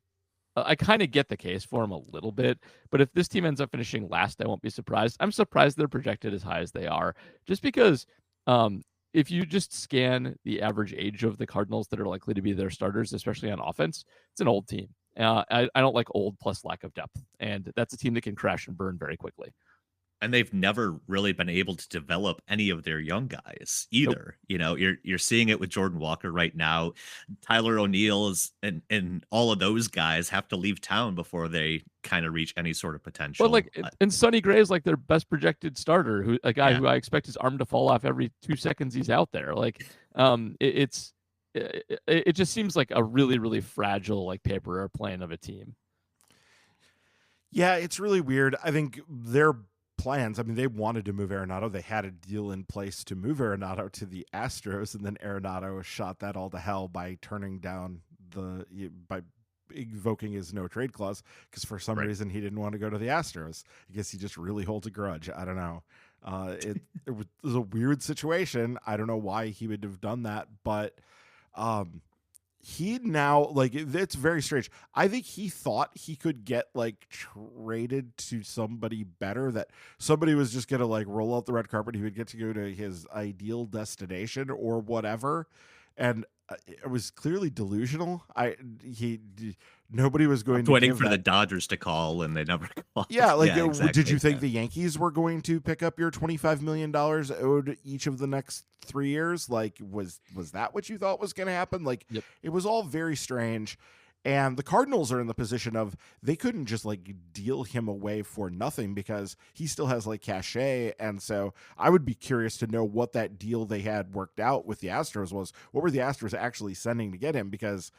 I kind of get the case for them a little bit, but if this team ends up finishing last, I won't be surprised. I'm surprised they're projected as high as they are, just because if you just scan the average age of the Cardinals that are likely to be their starters, especially on offense, it's an old team. I don't like old plus lack of depth, and that's a team that can crash and burn very quickly. And they've never really been able to develop any of their young guys either. Nope. You know, you're seeing it with Jordan Walker right now. Tyler O'Neill's and all of those guys have to leave town before they kind of reach any sort of potential. Well, like, and Sonny Gray is like their best projected starter, who who I expect his arm to fall off every 2 seconds he's out there. Like, it just seems like a really, really fragile, like, paper airplane of a team. Yeah, it's really weird. I think their plans, I mean, they wanted to move Arenado. They had a deal in place to move Arenado to the Astros, and then Arenado shot that all to hell by turning down by invoking his no trade clause, because for some reason he didn't want to go to the Astros. I guess he just really holds a grudge. I don't know. It was a weird situation. I don't know why he would have done that, but he now, like, it's very strange. I think he thought he could get, like, traded to somebody better, that somebody was just going to, like, roll out the red carpet. He would get to go to his ideal destination or whatever. And it was clearly delusional. Nobody was going to waiting for the Dodgers to call, and they never called. Yeah, like, exactly. Did you think the Yankees were going to pick up your $25 million owed each of the next 3 years? Like, was that what you thought was going to happen? Like, yep. It was all very strange. And the Cardinals are in the position of, they couldn't just, like, deal him away for nothing, because he still has, like, cachet. And so I would be curious to know what that deal they had worked out with the Astros was. What were the Astros actually sending to get him? Because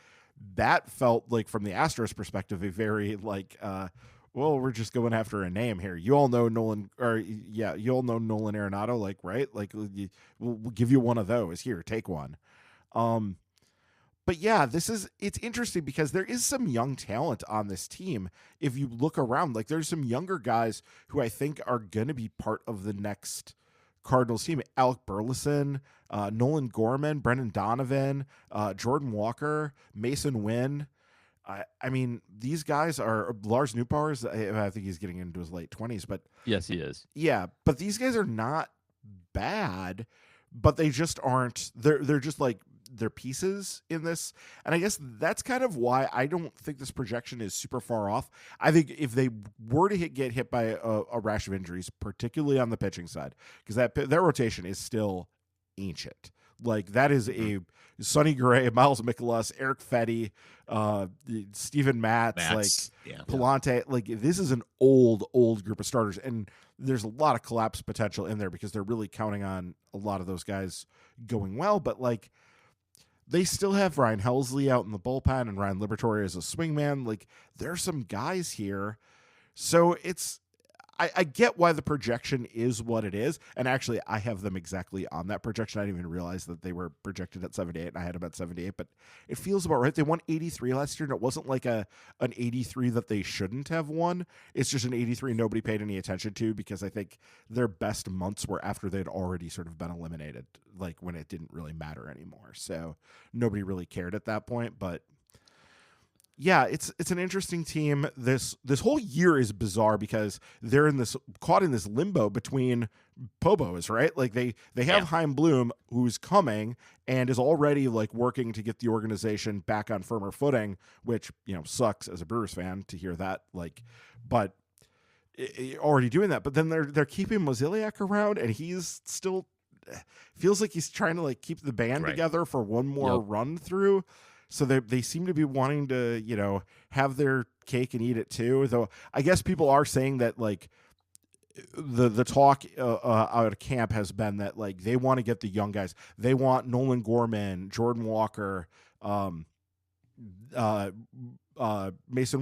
that felt like, from the Astros perspective, a very, like, well, we're just going after a name here. You all know Nolan Arenado, like, right? Like, we'll give you one of those. Here, take one. But yeah, it's interesting, because there is some young talent on this team. If you look around, like, there's some younger guys who I think are going to be part of the next Cardinals team. Alec Burleson, Nolan Gorman, Brendan Donovan, Jordan Walker, Mason Wynn. I mean, these guys are, Lars Neubauer's, I think he's getting into his late 20s, but yes, he is. Yeah, but these guys are not bad, but they just aren't. They're just, like, they're pieces in this. And I guess that's kind of why I don't think this projection is super far off. I think if they were to get hit by a rash of injuries, particularly on the pitching side, because their rotation is still ancient. Like, that is a Sonny Gray, Miles Mikolas, Eric Fetty, Steven Matz, Palante. Like, this is an old group of starters, and there's a lot of collapse potential in there, because they're really counting on a lot of those guys going well. But, like, they still have Ryan Helsley out in the bullpen, and Ryan Liberatore as a swingman. Like, there's some guys here. So I get why the projection is what it is. And actually, I have them exactly on that projection. I didn't even realize that they were projected at 78, and I had them at 78. But it feels about right. They won 83 last year, and it wasn't like an 83 that they shouldn't have won. It's just an 83 nobody paid any attention to, because I think their best months were after they'd already sort of been eliminated, like when it didn't really matter anymore. So nobody really cared at that point. But yeah, it's an interesting team. This whole year is bizarre because they're caught in this limbo between Pobos, right? Like they have Chaim Bloom, who's coming and is already like working to get the organization back on firmer footing, which, you know, sucks as a Brewers fan to hear that. Like, but already doing that. But then they're keeping Mozeliak around, and he's still feels like he's trying to like keep the band together for one more run through. So they seem to be wanting to, you know, have their cake and eat it too. Though I guess people are saying that like the talk out of camp has been that like they want to get the young guys. They want Nolan Gorman, Jordan Walker, Mason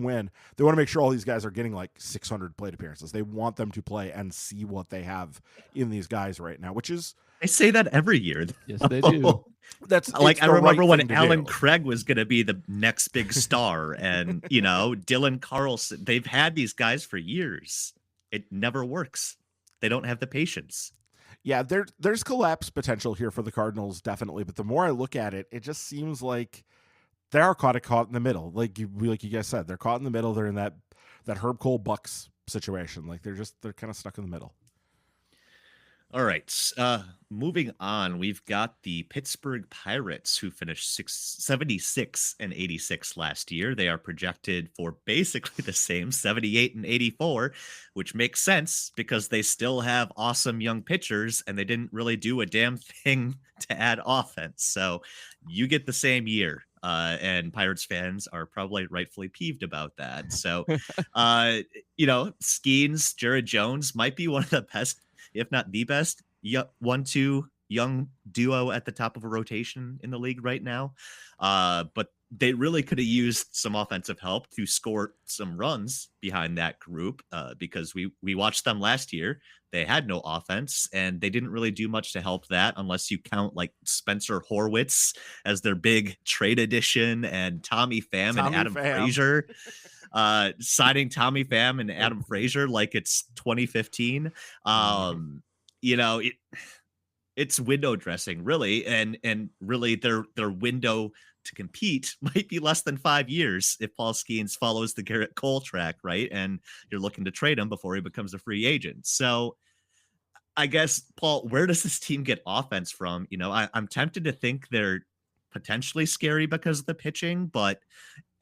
Wynn. They want to make sure all these guys are getting like 600 plate appearances. They want them to play and see what they have in these guys right now, which is. They say that every year. Yes, they do. That's like I remember right when Alan Craig was going to be the next big star, and you know, Dylan Carlson. They've had these guys for years. It never works. They don't have the patience. Yeah, there's collapse potential here for the Cardinals, definitely. But the more I look at it, it just seems like they are caught in the middle. Like you guys said, they're caught in the middle. They're in that Herb Cole Bucks situation. Like they're kind of stuck in the middle. All right. Moving on, we've got the Pittsburgh Pirates, who finished 76 and 86 last year. They are projected for basically the same 78 and 84, which makes sense because they still have awesome young pitchers and they didn't really do a damn thing to add offense. So you get the same year. And Pirates fans are probably rightfully peeved about that. So, you know, Skeens, Jared Jones might be one of the best, if not the best, 1-2 young duo at the top of a rotation in the league right now. But they really could have used some offensive help to score some runs behind that group, because we watched them last year. They had no offense, and they didn't really do much to help that, unless you count like Spencer Horwitz as their big trade addition, and Tommy Pham and Adam Frazier. Signing Tommy Pham and Adam Frazier like it's 2015. You know, it's window dressing, really, and really their window to compete might be less than 5 years if Paul Skeens follows the Garrett Cole track, right? And you're looking to trade him before he becomes a free agent. So I guess, Paul, where does this team get offense from? You know, I'm tempted to think they're potentially scary because of the pitching, but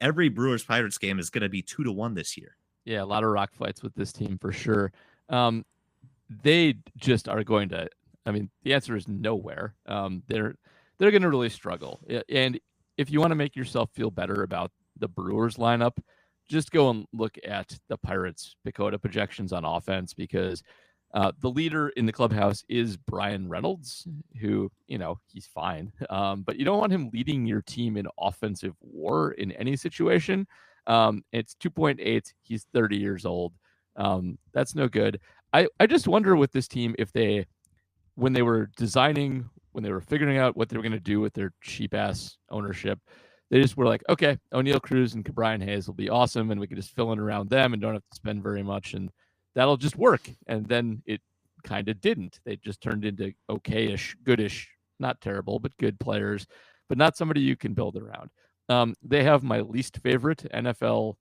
every Brewers Pirates game is going to be 2-1 this year. Yeah, a lot of rock fights with this team for sure. They just are going to. I mean, the answer is nowhere. They're going to really struggle. And if you want to make yourself feel better about the Brewers lineup, just go and look at the Pirates' PECOTA projections on offense, because the leader in the clubhouse is Brian Reynolds, who, you know, he's fine. But you don't want him leading your team in offensive war in any situation. It's 2.8. He's 30 years old. That's no good. I just wonder with this team if when they were figuring out what they were going to do with their cheap ass ownership, they just were like, okay, O'Neal Cruz and Brian Hayes will be awesome, and we can just fill in around them and don't have to spend very much, and that'll just work. And then it kind of didn't. They just turned into okay-ish, goodish, not terrible, but good players, but not somebody you can build around. They have my least favorite NFL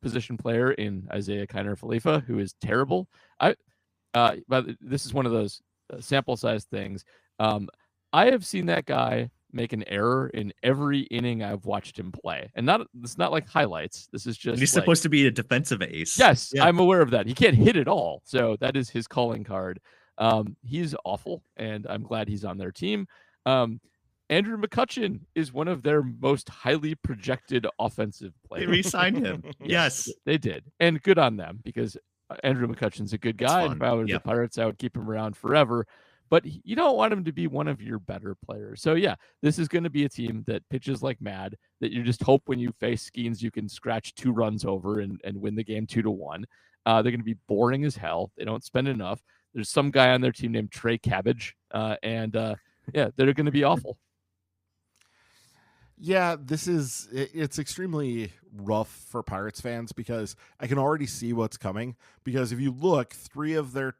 position player in Isaiah Kiner Falefa, who is terrible. But this is one of those sample size things. I have seen that guy make an error in every inning I've watched him play, and it's not like highlights. This is just he's supposed to be a defensive ace. Yes, yeah. I'm aware of that. He can't hit at all, so that is his calling card. He's awful, and I'm glad he's on their team. Andrew McCutchen is one of their most highly projected offensive players. They re-signed him. Yes, they did, and good on them, because Andrew McCutchen's a good guy, and if I were the Pirates, I would keep him around forever. But you don't want him to be one of your better players. So, yeah, this is going to be a team that pitches like mad, that you just hope when you face Skeens you can scratch 2 runs over and win the game 2-1. They're going to be boring as hell. They don't spend enough. There's some guy on their team named Trey Cabbage, and they're going to be awful. Yeah, it's extremely rough for Pirates fans because I can already see what's coming. Because if you look, 3 of their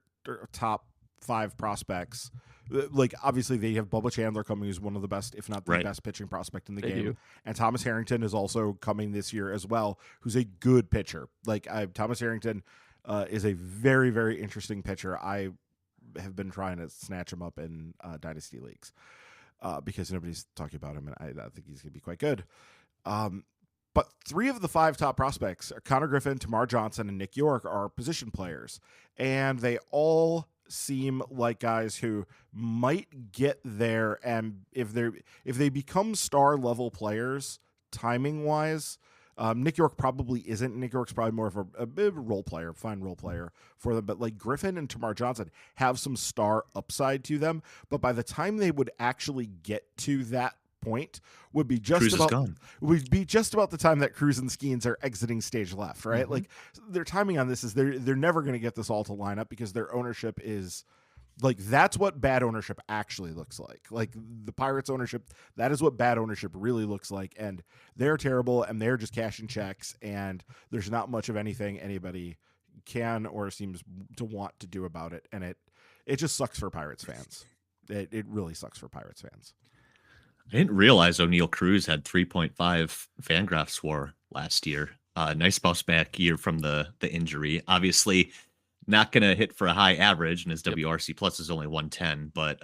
top 5 prospects, like obviously they have Bubba Chandler coming, who's one of the best, if not the best pitching prospect in the game. And Thomas Harrington is also coming this year as well, who's a good pitcher. Like Thomas Harrington is a very, very interesting pitcher. I have been trying to snatch him up in dynasty leagues. Because nobody's talking about him, and I think he's going to be quite good. But 3 of the 5 top prospects, Connor Griffin, Tamar Johnson, and Nick York, are position players. And they all seem like guys who might get there, and if they become star-level players, timing-wise, Nick York probably isn't. Nick York's probably more of a role player, fine role player for them. But like Griffin and Tamar Johnson have some star upside to them. But by the time they would actually get to that point, would be just about the time that Cruz and Skeens are exiting stage left, right? Mm-hmm. Like their timing on this is they're never going to get this all to line up because their ownership is. Like, that's what bad ownership actually looks like. Like, the Pirates ownership, that is what bad ownership really looks like. And they're terrible, and they're just cashing checks, and there's not much of anything anybody can or seems to want to do about it. And it just sucks for Pirates fans. It really sucks for Pirates fans. I didn't realize O'Neal Cruz had 3.5 Fangraphs WAR last year. Nice bounce back year from the injury. Obviously, not going to hit for a high average, and his WRC plus is only 110. But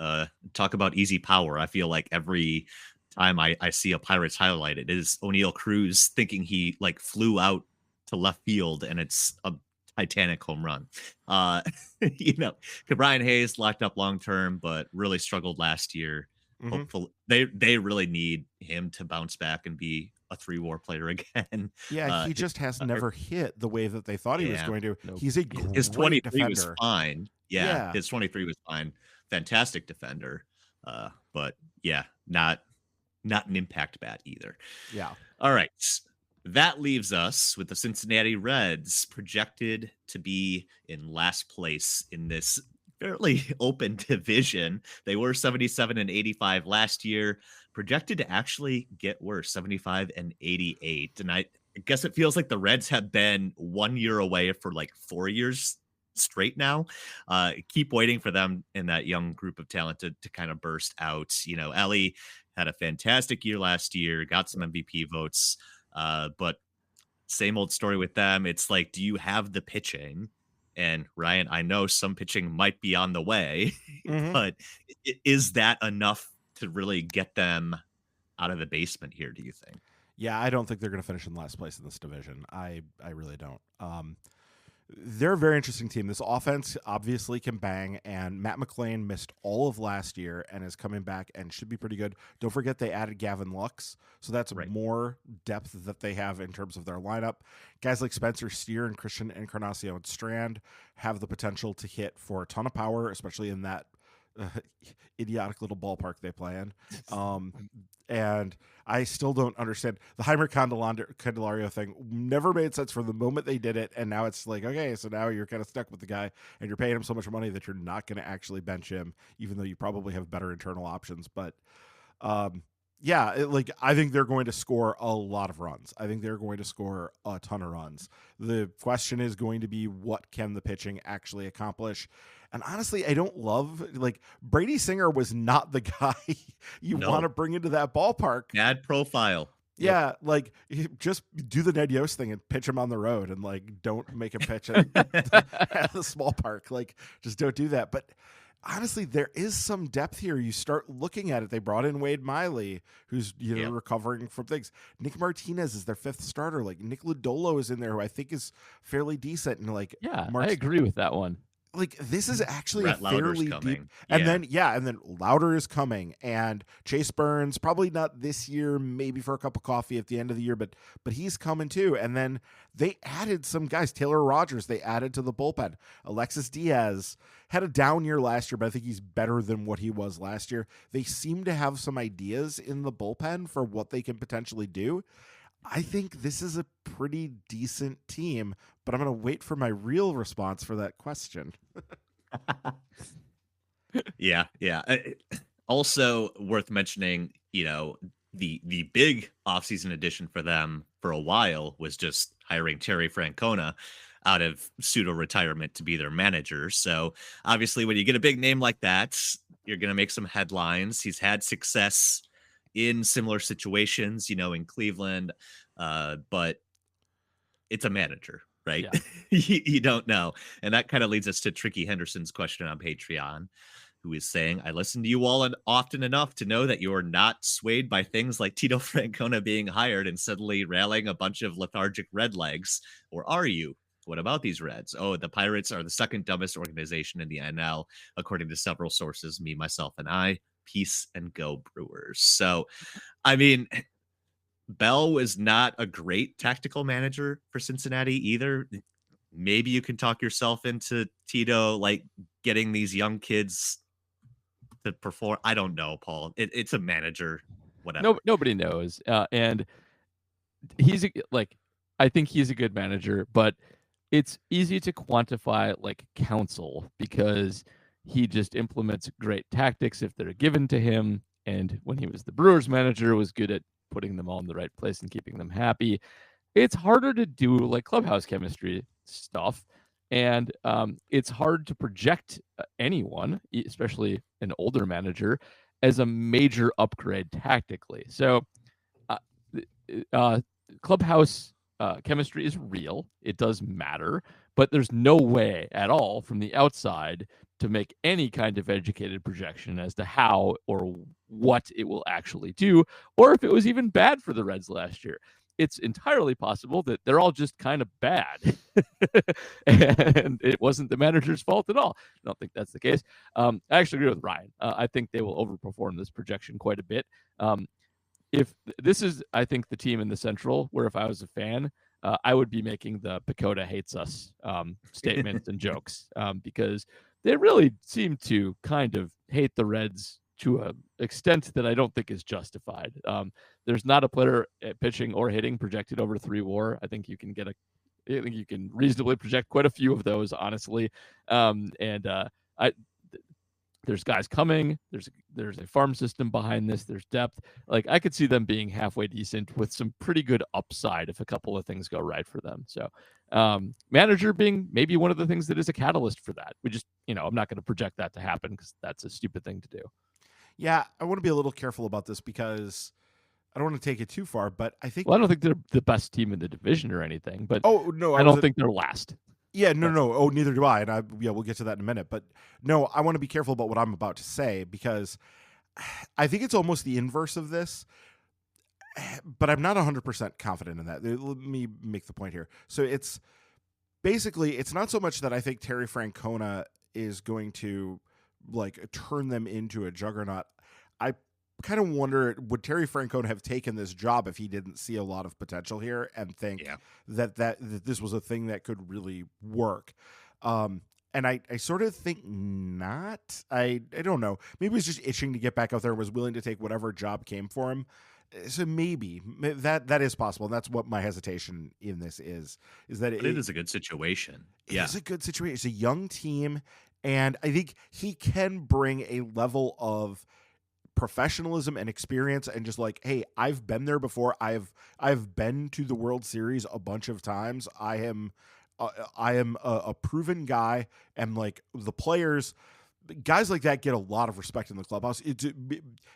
talk about easy power. I feel like every time I see a Pirates highlight, it is O'Neal Cruz thinking he like flew out to left field, and it's a Titanic home run. Brian Hayes locked up long term, but really struggled last year. Mm-hmm. Hopefully, they really need him to bounce back and be a 3-WAR player again. Yeah, he just has never hit the way that they thought he was going to. Nope. He's a great his 23 defender. Was fine. Yeah, his 23 was fine. Fantastic defender. But yeah, not an impact bat either. Yeah. All right. That leaves us with the Cincinnati Reds projected to be in last place in this fairly open division. They were 77 and 85 last year, projected to actually get worse, 75 and 88. And I guess it feels like the Reds have been 1 year away for like 4 years straight now. Keep waiting for them and that young group of talent to kind of burst out. Ellie had a fantastic year last year, got some MVP votes, but same old story with them. It's like, do you have the pitching? And Ryan, I know some pitching might be on the way, but is that enough to really get them out of the basement here, do you think? Yeah, I don't think they're going to finish in last place in this division. I really don't. They're a very interesting team. This offense obviously can bang, and Matt McClain missed all of last year and is coming back and should be pretty good. Don't forget they added Gavin Lux, so that's more depth that they have in terms of their lineup. Guys like Spencer Steer and Christian Encarnacion Strand have the potential to hit for a ton of power, especially in that idiotic little ballpark they play in. And I still don't understand the Heimer Candelario thing. Never made sense from the moment they did it, and now it's like, okay, so now you're kind of stuck with the guy, and you're paying him so much money that you're not going to actually bench him, even though you probably have better internal options. But I think they're going to score a lot of runs. I think they're going to score a ton of runs. The question is going to be, what can the pitching actually accomplish? And honestly, I don't love, like, Brady Singer was not the guy you want to bring into that ballpark. Bad profile. Yeah, like, just do the Ned Yost thing and pitch him on the road, and like, don't make him pitch at the small park. Like, just don't do that. But honestly, there is some depth here. You start looking at it. They brought in Wade Miley, who's recovering from things. Nick Martinez is their 5th starter. Like, Nick Lodolo is in there, who I think is fairly decent. And like, I agree with that one. Like, this is actually Brett a fairly deep, and then Louder is coming, and Chase Burns, probably not this year, maybe for a cup of coffee at the end of the year, but he's coming too. And then they added some guys. Taylor Rogers, they added to the bullpen. Alexis Diaz had a down year last year, but I think he's better than what he was last year. They seem to have some ideas in the bullpen for what they can potentially do. I think this is a pretty decent team, but I'm going to wait for my real response for that question. Yeah. Also worth mentioning, the big offseason addition for them for a while was just hiring Terry Francona out of pseudo retirement to be their manager. So obviously when you get a big name like that, you're going to make some headlines. He's had success in similar situations, in Cleveland, but it's a manager, right? Yeah. You don't know. And that kind of leads us to Tricky Henderson's question on Patreon, who is saying, I listen to you all often enough to know that you're not swayed by things like Tito Francona being hired and suddenly rallying a bunch of lethargic redlegs. Or are you? What about these Reds? Oh, the Pirates are the second dumbest organization in the NL, according to several sources, me, myself, and I. Peace and go Brewers. So, I mean, Bell was not a great tactical manager for Cincinnati either. Maybe you can talk yourself into Tito, like getting these young kids to perform. I don't know, Paul. It's a manager, whatever. No, nobody knows. And I think he's a good manager, but it's easy to quantify like counsel because he just implements great tactics if they're given to him. And when he was the Brewers manager, was good at putting them all in the right place and keeping them happy. It's harder to do like clubhouse chemistry stuff. And it's hard to project anyone, especially an older manager, as a major upgrade tactically. So clubhouse chemistry is real. It does matter, but there's no way at all from the outside to make any kind of educated projection as to how or what it will actually do, or if it was even bad for the Reds last year. It's entirely possible that they're all just kind of bad and it wasn't the manager's fault at all. I don't think that's the case. I actually agree with Ryan. I think they will overperform this projection quite a bit. If this is, I think, the team in the Central, where if I was a fan, I would be making the Pacoda hates us statements and jokes because they really seem to kind of hate the Reds to an extent that I don't think is justified. There's not a player pitching or hitting projected over 3 WAR. I think you can reasonably project quite a few of those, honestly. There's guys coming. There's a farm system behind this. There's depth. Like I could see them being halfway decent with some pretty good upside if a couple of things go right for them. So manager being maybe one of the things that is a catalyst for that. We just, I'm not going to project that to happen because that's a stupid thing to do. Yeah, I want to be a little careful about this because I don't want to take it too far, but I think... Well, I don't think they're the best team in the division or anything, but no, I don't think they're last. Yeah, no. Oh, neither do I. And we'll get to that in a minute. But no, I want to be careful about what I'm about to say because I think it's almost the inverse of this, but I'm not 100% confident in that. Let me make the point here. So it's not so much that I think Terry Francona is going to like turn them into a juggernaut. I kind of wonder, would Terry Francona have taken this job if he didn't see a lot of potential here and think that this was a thing that could really work? And I sort of think not. I don't know. Maybe he was just itching to get back out there and was willing to take whatever job came for him. So maybe that is possible. And that's what my hesitation in this is that it is a good situation. It is a good situation. It's a young team. And I think he can bring a level of professionalism and experience and just like, hey, I've been there before. I've been to the World Series a bunch of times. I am a proven guy, and like the players, guys like that get a lot of respect in the clubhouse.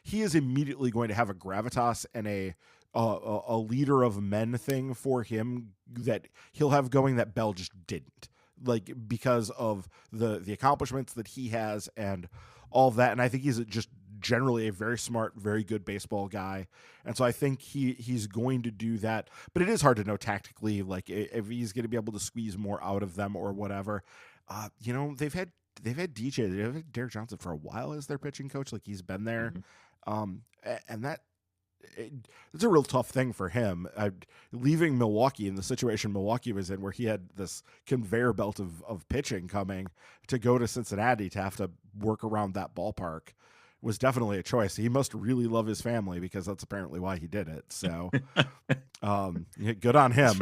He is immediately going to have a gravitas and a leader of men thing for him that he'll have going that Bell just didn't, like because of the accomplishments that he has and all of that. And I think he's just generally a very smart, very good baseball guy. And so I think he's going to do that, but it is hard to know tactically, like if he's going to be able to squeeze more out of them or whatever. They've had DJ, they've had Derek Johnson for a while as their pitching coach. Like he's been there. And it's a real tough thing for him. Leaving Milwaukee in the situation Milwaukee was in, where he had this conveyor belt of pitching coming, to go to Cincinnati to have to work around that ballpark. was definitely a choice. He must really love his family because that's apparently why he did it. So, good on him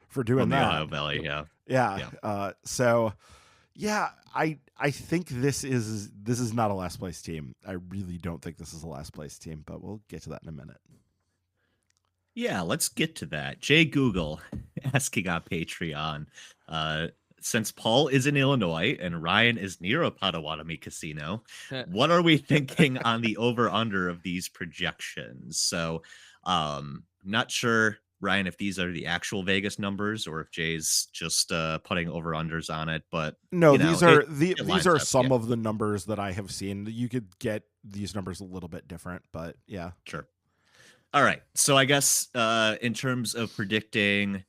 for doing the that. Ohio Valley, yeah. So, yeah, I think this is not a last place team. I really don't think this is a last place team, but we'll get to that in a minute. Yeah, let's get to that. Jay Google asking on Patreon, since Paul is in Illinois and Ryan is near a Potawatomi casino, what are we thinking on the over-under of these projections? So I'm not sure, Ryan, if these are the actual Vegas numbers or if Jay's just putting over-unders on it. But no, these are some of the numbers that I have seen. You could get these numbers a little bit different, but yeah. Sure. All right. So I guess in terms of predicting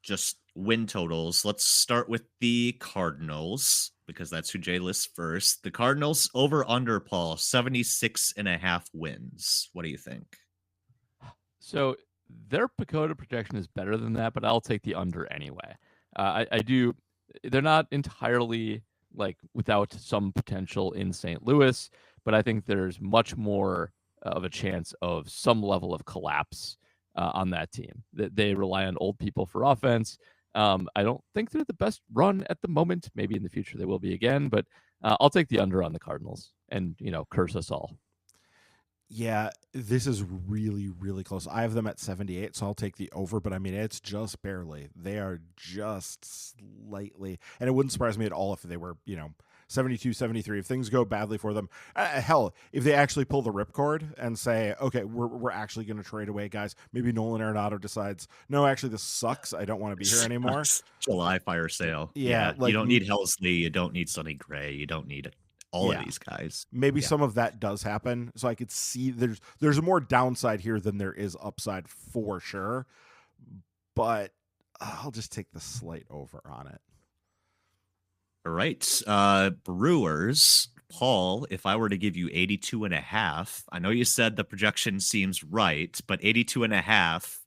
just win totals, let's start with the Cardinals because that's who Jay lists first. The Cardinals over under, Paul, 76.5 wins. What do you think? So their Pacoda projection is better than that, but I'll take the under anyway. I do. They're not entirely like without some potential in St. Louis, but I think there's much more of a chance of some level of collapse on that team. That they rely on old people for offense. I don't think they're the best run at the moment. Maybe in the future they will be again, but I'll take the under on the Cardinals and, curse us all. Yeah, this is really, really close. I have them at 78, so I'll take the over, but I mean, it's just barely. They are just slightly, and it wouldn't surprise me at all if they were, 72, 73. If things go badly for them, hell, if they actually pull the ripcord and say, okay, we're actually going to trade away guys. Maybe Nolan Arenado decides, no, actually this sucks. I don't want to be here anymore. July fire sale. Yeah. You don't need Helsley. You don't need Sonny Gray. You don't need all of these guys. Maybe some of that does happen. So I could see there's a more downside here than there is upside for sure. But I'll just take the slight over on it. All right. Brewers, Paul, if I were to give you 82.5, I know you said the projection seems right, but 82.5,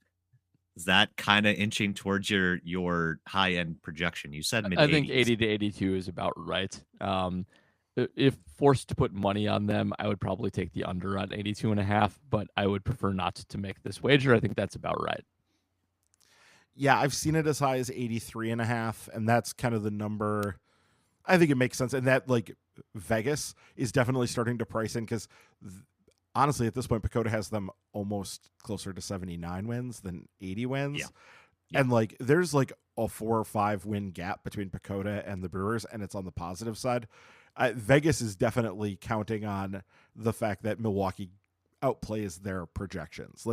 is that kind of inching towards your high-end projection? You said mid-80s. I think 80 to 82 is about right. If forced to put money on them, I would probably take the under on 82.5, but I would prefer not to make this wager. I think that's about right. Yeah, I've seen it as high as 83.5, and that's kind of the number. I think it makes sense. And that, Vegas is definitely starting to price in because, honestly, at this point, Pacoda has them almost closer to 79 wins than 80 wins. Yeah. And, there's, a 4 or 5 win gap between Pacoda and the Brewers, and it's on the positive side. Vegas is definitely counting on the fact that Milwaukee outplays their projections.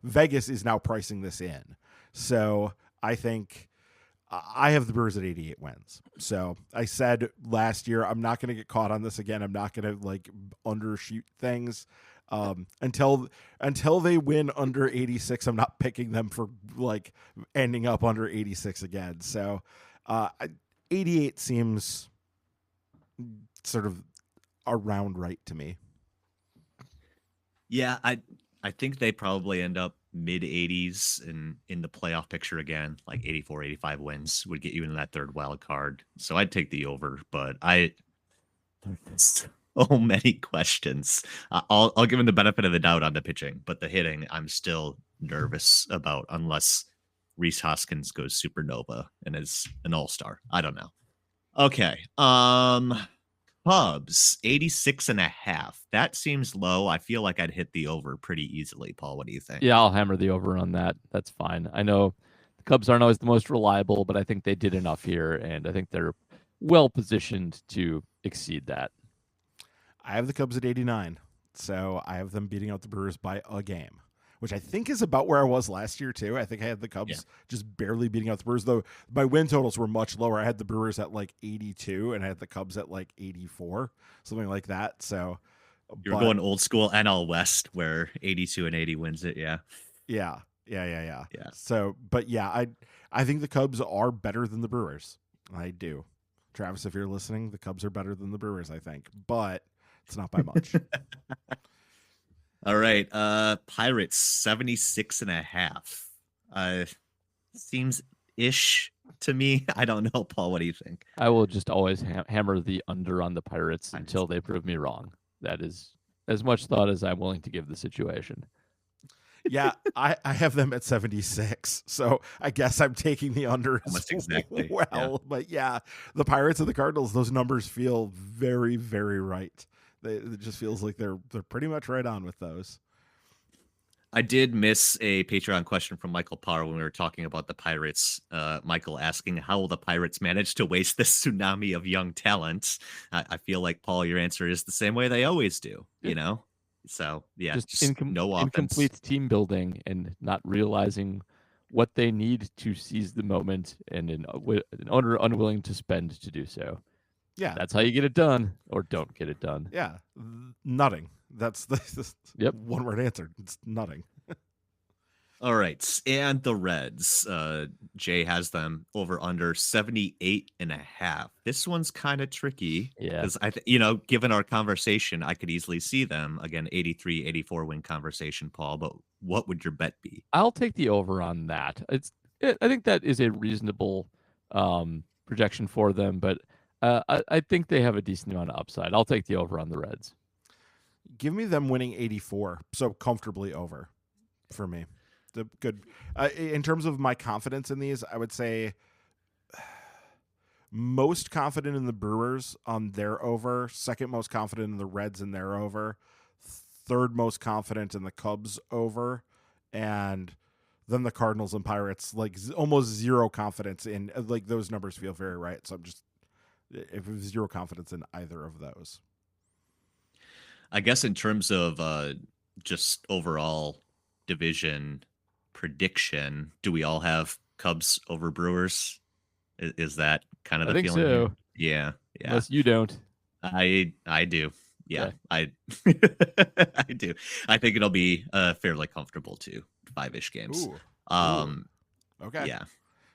Vegas is now pricing this in. So I think I have the Brewers at 88 wins. So I said last year, I'm not going to get caught on this again. I'm not going to undershoot things until they win under 86. I'm not picking them for ending up under 86 again. So 88 seems sort of around right to me. Yeah, I think they probably end up mid 80s in the playoff picture again, 84, 85 wins would get you into that third wild card. So I'd take the over, but there's so many questions. I'll give him the benefit of the doubt on the pitching, but the hitting I'm still nervous about unless Rhys Hoskins goes supernova and is an all-star. I don't know. Okay. Cubs 86.5. That seems low. I feel like I'd hit the over pretty easily. Paul, what do you think? Yeah, I'll hammer the over on that. That's fine. I know the Cubs aren't always the most reliable, but I think they did enough here, and I think they're well positioned to exceed that. I have the Cubs at 89, so I have them beating out the Brewers by a game, which I think is about where I was last year, too. I think I had the Cubs just barely beating out the Brewers, though my win totals were much lower. I had the Brewers at 82, and I had the Cubs at 84, something like that. So you're going old school NL West, where 82 and 80 wins it, yeah. Yeah. So, but yeah, I think the Cubs are better than the Brewers. I do. Travis, if you're listening, the Cubs are better than the Brewers, I think, but it's not by much. All right. Pirates 76.5. Seems ish to me. I don't know, Paul. What do you think? I will just always hammer the under on the Pirates until they prove me wrong. That is as much thought as I'm willing to give the situation. Yeah, I have them at 76, so I guess I'm taking the under Almost as exactly, well. yeah. But yeah, the Pirates and the Cardinals, those numbers feel very, very right. It just feels like they're pretty much right on with those. I did miss a Patreon question from Michael Parr when we were talking about the Pirates. Michael asking, how will the Pirates manage to waste this tsunami of young talent? I feel like, Paul, your answer is the same way they always do, you know? So, yeah, just no offense. Incomplete team building and not realizing what they need to seize the moment, and an owner unwilling to spend to do so. Yeah. That's how you get it done, or don't get it done. Yeah. Nutting. That's the Yep. one word answer. It's nutting. All right. And the Reds, Jay has them over under 78.5. This one's kind of tricky. Yeah. Because given our conversation, I could easily see them again, 83, 84 win conversation, Paul. But what would your bet be? I'll take the over on that. I think that is a reasonable projection for them, but I think they have a decent amount of upside. I'll take the over on the Reds. Give me them winning 84, so comfortably over for me. The good in terms of my confidence in these, I would say most confident in the Brewers on their over, second most confident in the Reds in their over, third most confident in the Cubs over, and then the Cardinals and Pirates, like almost zero confidence in, like those numbers feel very right. So I'm just, if it was zero confidence in either of those. I guess in terms of just overall division prediction, do we all have Cubs over Brewers? Is that kind of the feeling? So. Yeah. Unless you don't. I do. Yeah, okay. I do. I think it'll be fairly comfortable too. 5-ish games. Ooh. Okay. Yeah.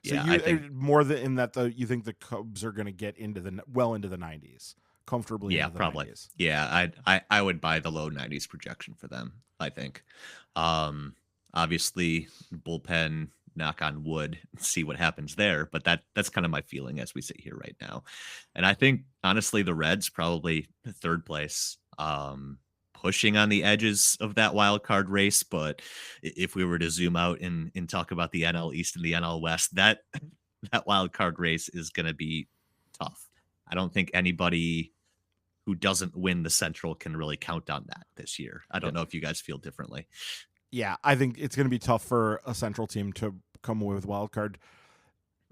So yeah, you I think, more than in that though, you think the Cubs are going to get into the into the 90s comfortably? Yeah, into the probably. 90s. Yeah, I would buy the low 90s projection for them. I think. Obviously, bullpen. Knock on wood, see what happens there. But that's kind of my feeling as we sit here right now. And I think honestly, the Reds probably third place, pushing on the edges of that wild card race. But if we were to zoom out and talk about the NL East and the NL West, that wild card race is going to be tough. I don't think anybody who doesn't win the Central can really count on that this year. I don't know if you guys feel differently. Yeah, I think it's going to be tough for a Central team to come away with wild card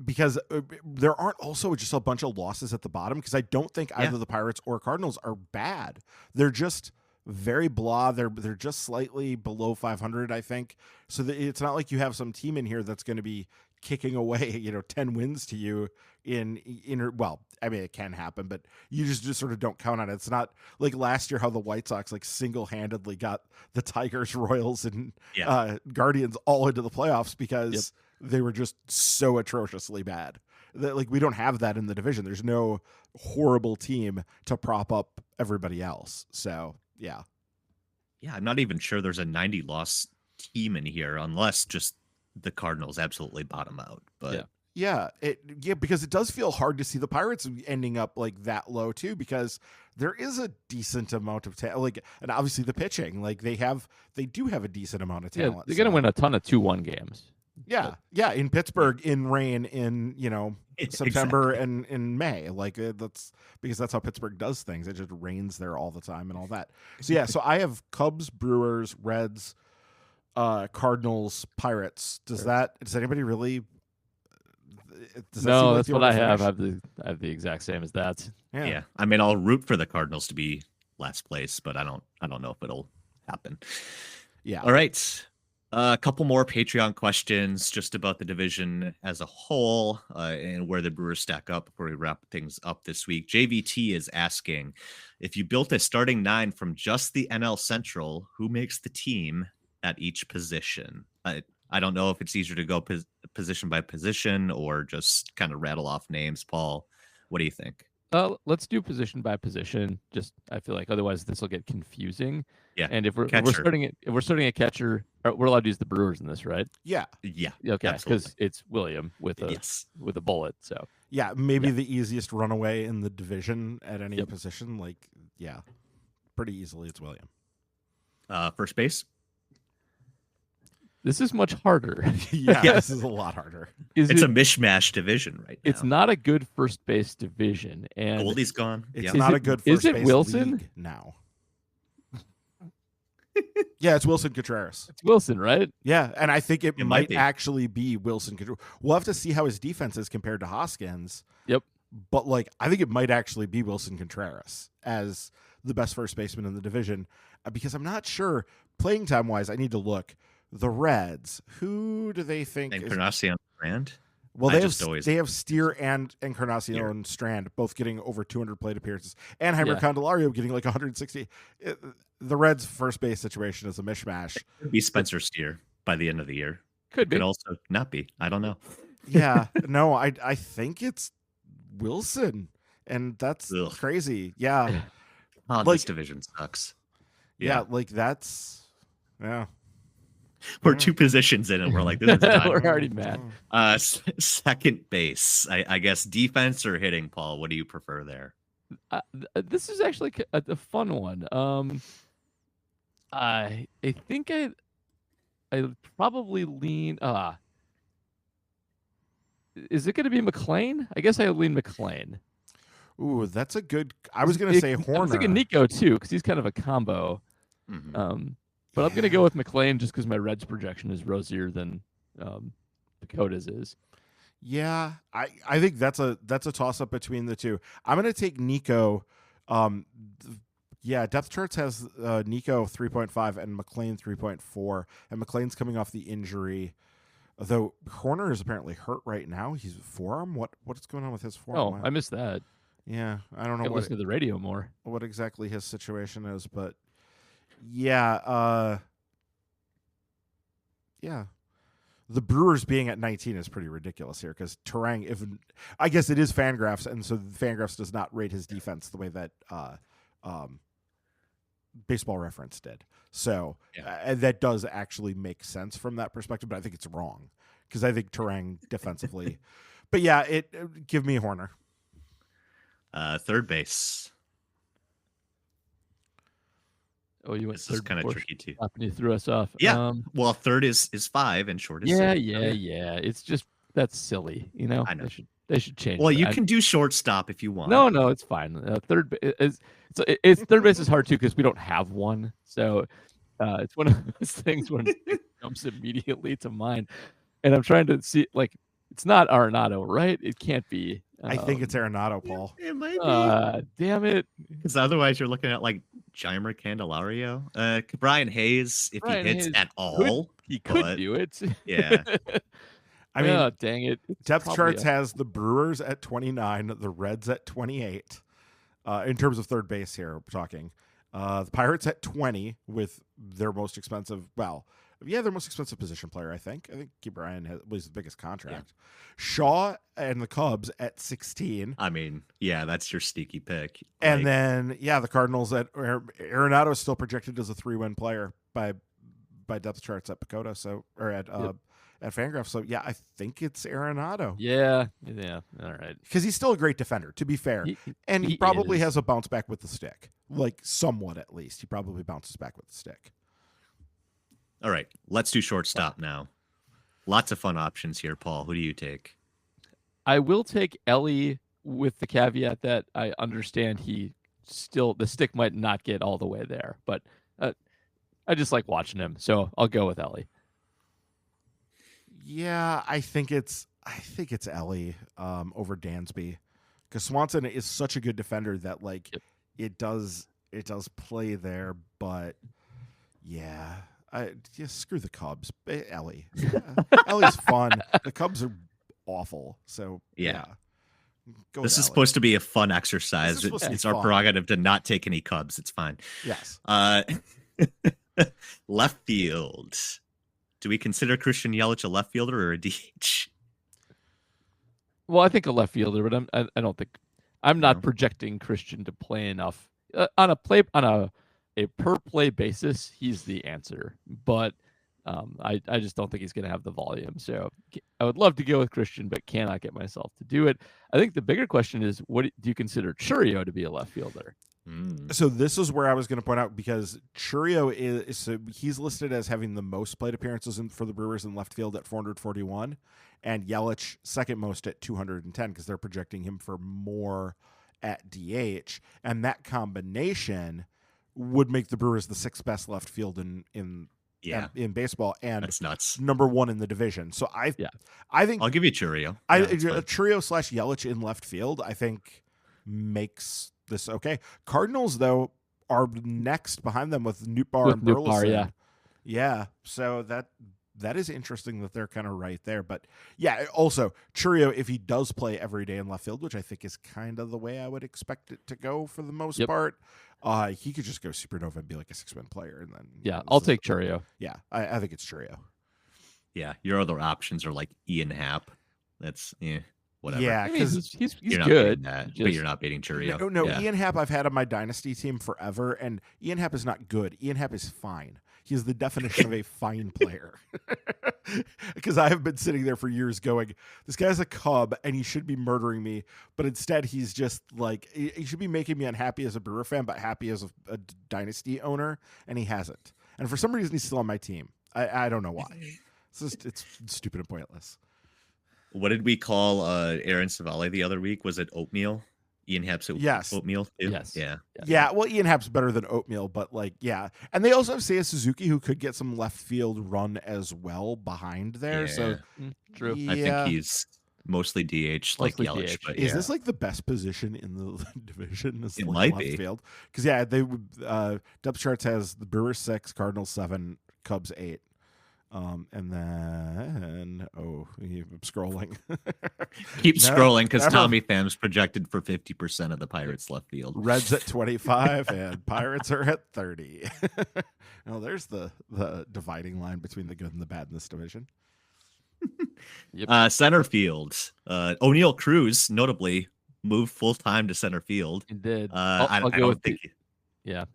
because there aren't also just a bunch of losses at the bottom, because I don't think either the Pirates or Cardinals are bad. They're just very blah. They're just slightly below 500, I think. So it's not like you have some team in here that's going to be kicking away, 10 wins to you well, I mean, it can happen, but you just sort of don't count on it. It's not like last year how the White Sox like single-handedly got the Tigers, Royals, and Guardians all into the playoffs because they were just so atrociously bad. That, like, we don't have that in the division. There's no horrible team to prop up everybody else. So, yeah. Yeah, I'm not even sure there's a 90-loss team in here unless just the Cardinals absolutely bottom out. But Yeah, because it does feel hard to see the Pirates ending up like that low too, because there is a decent amount of talent, and obviously the pitching, like they do have a decent amount of talent. Yeah, they're going to win a ton of 2-1 games. Yeah, in Pittsburgh, in rain, in September and in May, like that's because that's how Pittsburgh does things. It just rains there all the time and all that. So yeah, so I have Cubs, Brewers, Reds, Cardinals, Pirates. Does anybody really? No, that's what I have. I have the exact same as that. Yeah. I mean, I'll root for the Cardinals to be last place, but I don't know if it'll happen. Yeah. All right. A couple more Patreon questions just about the division as a whole and where the Brewers stack up before we wrap things up this week. JVT is asking, if you built a starting 9 from just the NL Central, who makes the team at each position? I don't know if it's easier to go position by position or just kind of rattle off names. Paul, what do you think? Let's do position by position. Just, I feel like otherwise this will get confusing. Yeah. And if we're starting a catcher, we're allowed to use the Brewers in this, right? Yeah. Yeah. Okay. Because it's William with a bullet. So yeah, maybe the easiest runaway in the division at any position. Like, yeah. pretty easily it's William. First base. This is much harder. Yeah, this is a lot harder. It's a mishmash division right now. It's not a good first base division, and Goldie's gone. It's not a good first base Wilson league now. Yeah, it's Wilson Contreras. It's Wilson, right? Yeah, and I think it might be. actually be Wilson Contreras. We'll have to see how his defense is compared to Hoskins. Yep. But I think it might actually be Wilson Contreras as the best first baseman in the division, because I'm not sure playing time wise. I need to look. The Reds, who do they think? Encarnacion Strand. Well, they have Steer and Encarnacion Strand both getting over 200 plate appearances, and Heimer Candelario getting 160. The Reds' first base situation is a mishmash. It could be Spencer Steer by the end of the year. Could be. Could also not be. I don't know. Yeah, no, I think it's Wilson, and that's crazy. Yeah, this division sucks. Yeah, that's We're two positions in, and we're like, this is time. We're already mad. Second base, I guess defense or hitting. Paul, what do you prefer there? This is actually a fun one. I think I probably lean. Is it going to be McLean? I guess I lean McLean. Ooh, that's a good. I was going to say Horner. I was thinking Nico too, because he's kind of a combo. Mm-hmm. But I'm going to go with McLean just because my Reds projection is rosier than Dakota's is. Yeah, I think that's a toss up between the two. I'm going to take Nico. Depth charts has Nico 3.5 and McLean 3.4, and McLean's coming off the injury. Though Horner is apparently hurt right now. He's forearm. What's going on with his forearm? Oh, I missed that. Yeah, I don't know. Listen to the radio more. What exactly his situation is, but yeah, the Brewers being at 19 is pretty ridiculous here because Terang, I guess it is Fangraphs, and so Fangraphs does not rate his defense the way that Baseball Reference did. So that does actually make sense from that perspective, but I think it's wrong because I think Terang defensively. But yeah, give me Horner. Third base. Oh, you went this third. Is kind of tricky too. You threw us off. Yeah. Well, third is 5 and short is 6. Yeah. It's just that's silly. I know. They should change. Well, you can do shortstop if you want. No, it's fine. Third base is hard too because we don't have one. So it's one of those things when it jumps immediately to mind, and I'm trying to see it's not Arenado, right? It can't be. I think it's Arenado, Paul. It might be. Damn it! Because otherwise, you're looking at Jaimer Candelario, Brian Hayes. If he hits at all, he could do it. Yeah. I mean, dang it! Depth charts has the Brewers at 29, the Reds at 28. In terms of third base here, we're talking. The Pirates at 20 with their most expensive. Well, their most expensive position player. I think Key Bryan was the biggest contract. Yeah. Shaw and the Cubs at 16. I mean, yeah, that's your sneaky pick. And then the Cardinals at Arenado is still projected as a 3-win player by depth charts at Pacoda. So at Fangraphs. So yeah, I think it's Arenado. Yeah. All right. Because he's still a great defender, to be fair, and he probably has a bounce back with the stick, somewhat at least. He probably bounces back with the stick. All right, let's do shortstop now. Lots of fun options here, Paul. Who do you take? I will take Ellie with the caveat that I understand the stick might not get all the way there, but I just like watching him, so I'll go with Ellie. Yeah, I think it's Ellie over Dansby because Swanson is such a good defender that it does play there, but yeah. Screw the Cubs. Ellie. Ellie's fun. The Cubs are awful. So, yeah. This is supposed to be a fun exercise. It's our prerogative to not take any Cubs. It's fine. Yes. Left field. Do we consider Christian Yelich a left fielder or a DH? Well, I think a left fielder, but I don't think I'm not projecting Christian to play enough on a per play basis. He's the answer, but I just don't think he's going to have the volume. So I would love to go with Christian, but cannot get myself to do it. I think the bigger question is, what do you consider Churio to be a left fielder? So this is where I was going to point out, because Churio is so he's listed as having the most plate appearances for the Brewers in left field at 441, and Yelich second most at 210, because they're projecting him for more at DH, and that combination would make the Brewers the sixth best left field in baseball, and that's nuts. number one in the division. So I think I'll give you Churio. Churio / Yelich in left field, I think, makes this okay. Cardinals, though, are next behind them with Nootbaar and Burleson. Yeah. So that is interesting that they're kind of right there. But yeah, also Churio, if he does play every day in left field, which I think is kind of the way I would expect it to go for the most part, he could just go supernova and be like a 6-man player. And then I'll take Churio. Yeah, I think it's Churio. Yeah, your other options are like Ian Happ. That's whatever. Yeah, because he's you're good, but you're not beating Churio. No, Ian Happ I've had on my dynasty team forever, and Ian Happ is not good. Ian Happ is fine. He is the definition of a fine player. Because I have been sitting there for years going, this guy's a Cub and he should be murdering me, but instead he's just like, he should be making me unhappy as a Brewer fan, but happy as a dynasty owner, and he hasn't. And for some reason he's still on my team. I don't know why. It's stupid and pointless. What did we call Aaron Savali the other week? Was it oatmeal? Ian Happ's oatmeal too? Yes. Yeah. Well, Ian Happ's better than oatmeal, but and they also have Seiya Suzuki, who could get some left field run as well behind there. So true. I think he's mostly DH, like Yelich. But is this like the best position in the division? It might left be field, because they would. Depth charts has the Brewers 6, Cardinals 7, Cubs 8. And then, I'm scrolling. Keep scrolling, because Tommy Pham's projected for 50% of the Pirates left field. Reds at 25 and Pirates are at 30. There's the dividing line between the good and the bad in this division. Center field. O'Neal Cruz, notably, moved full-time to center field. He did. I'll go with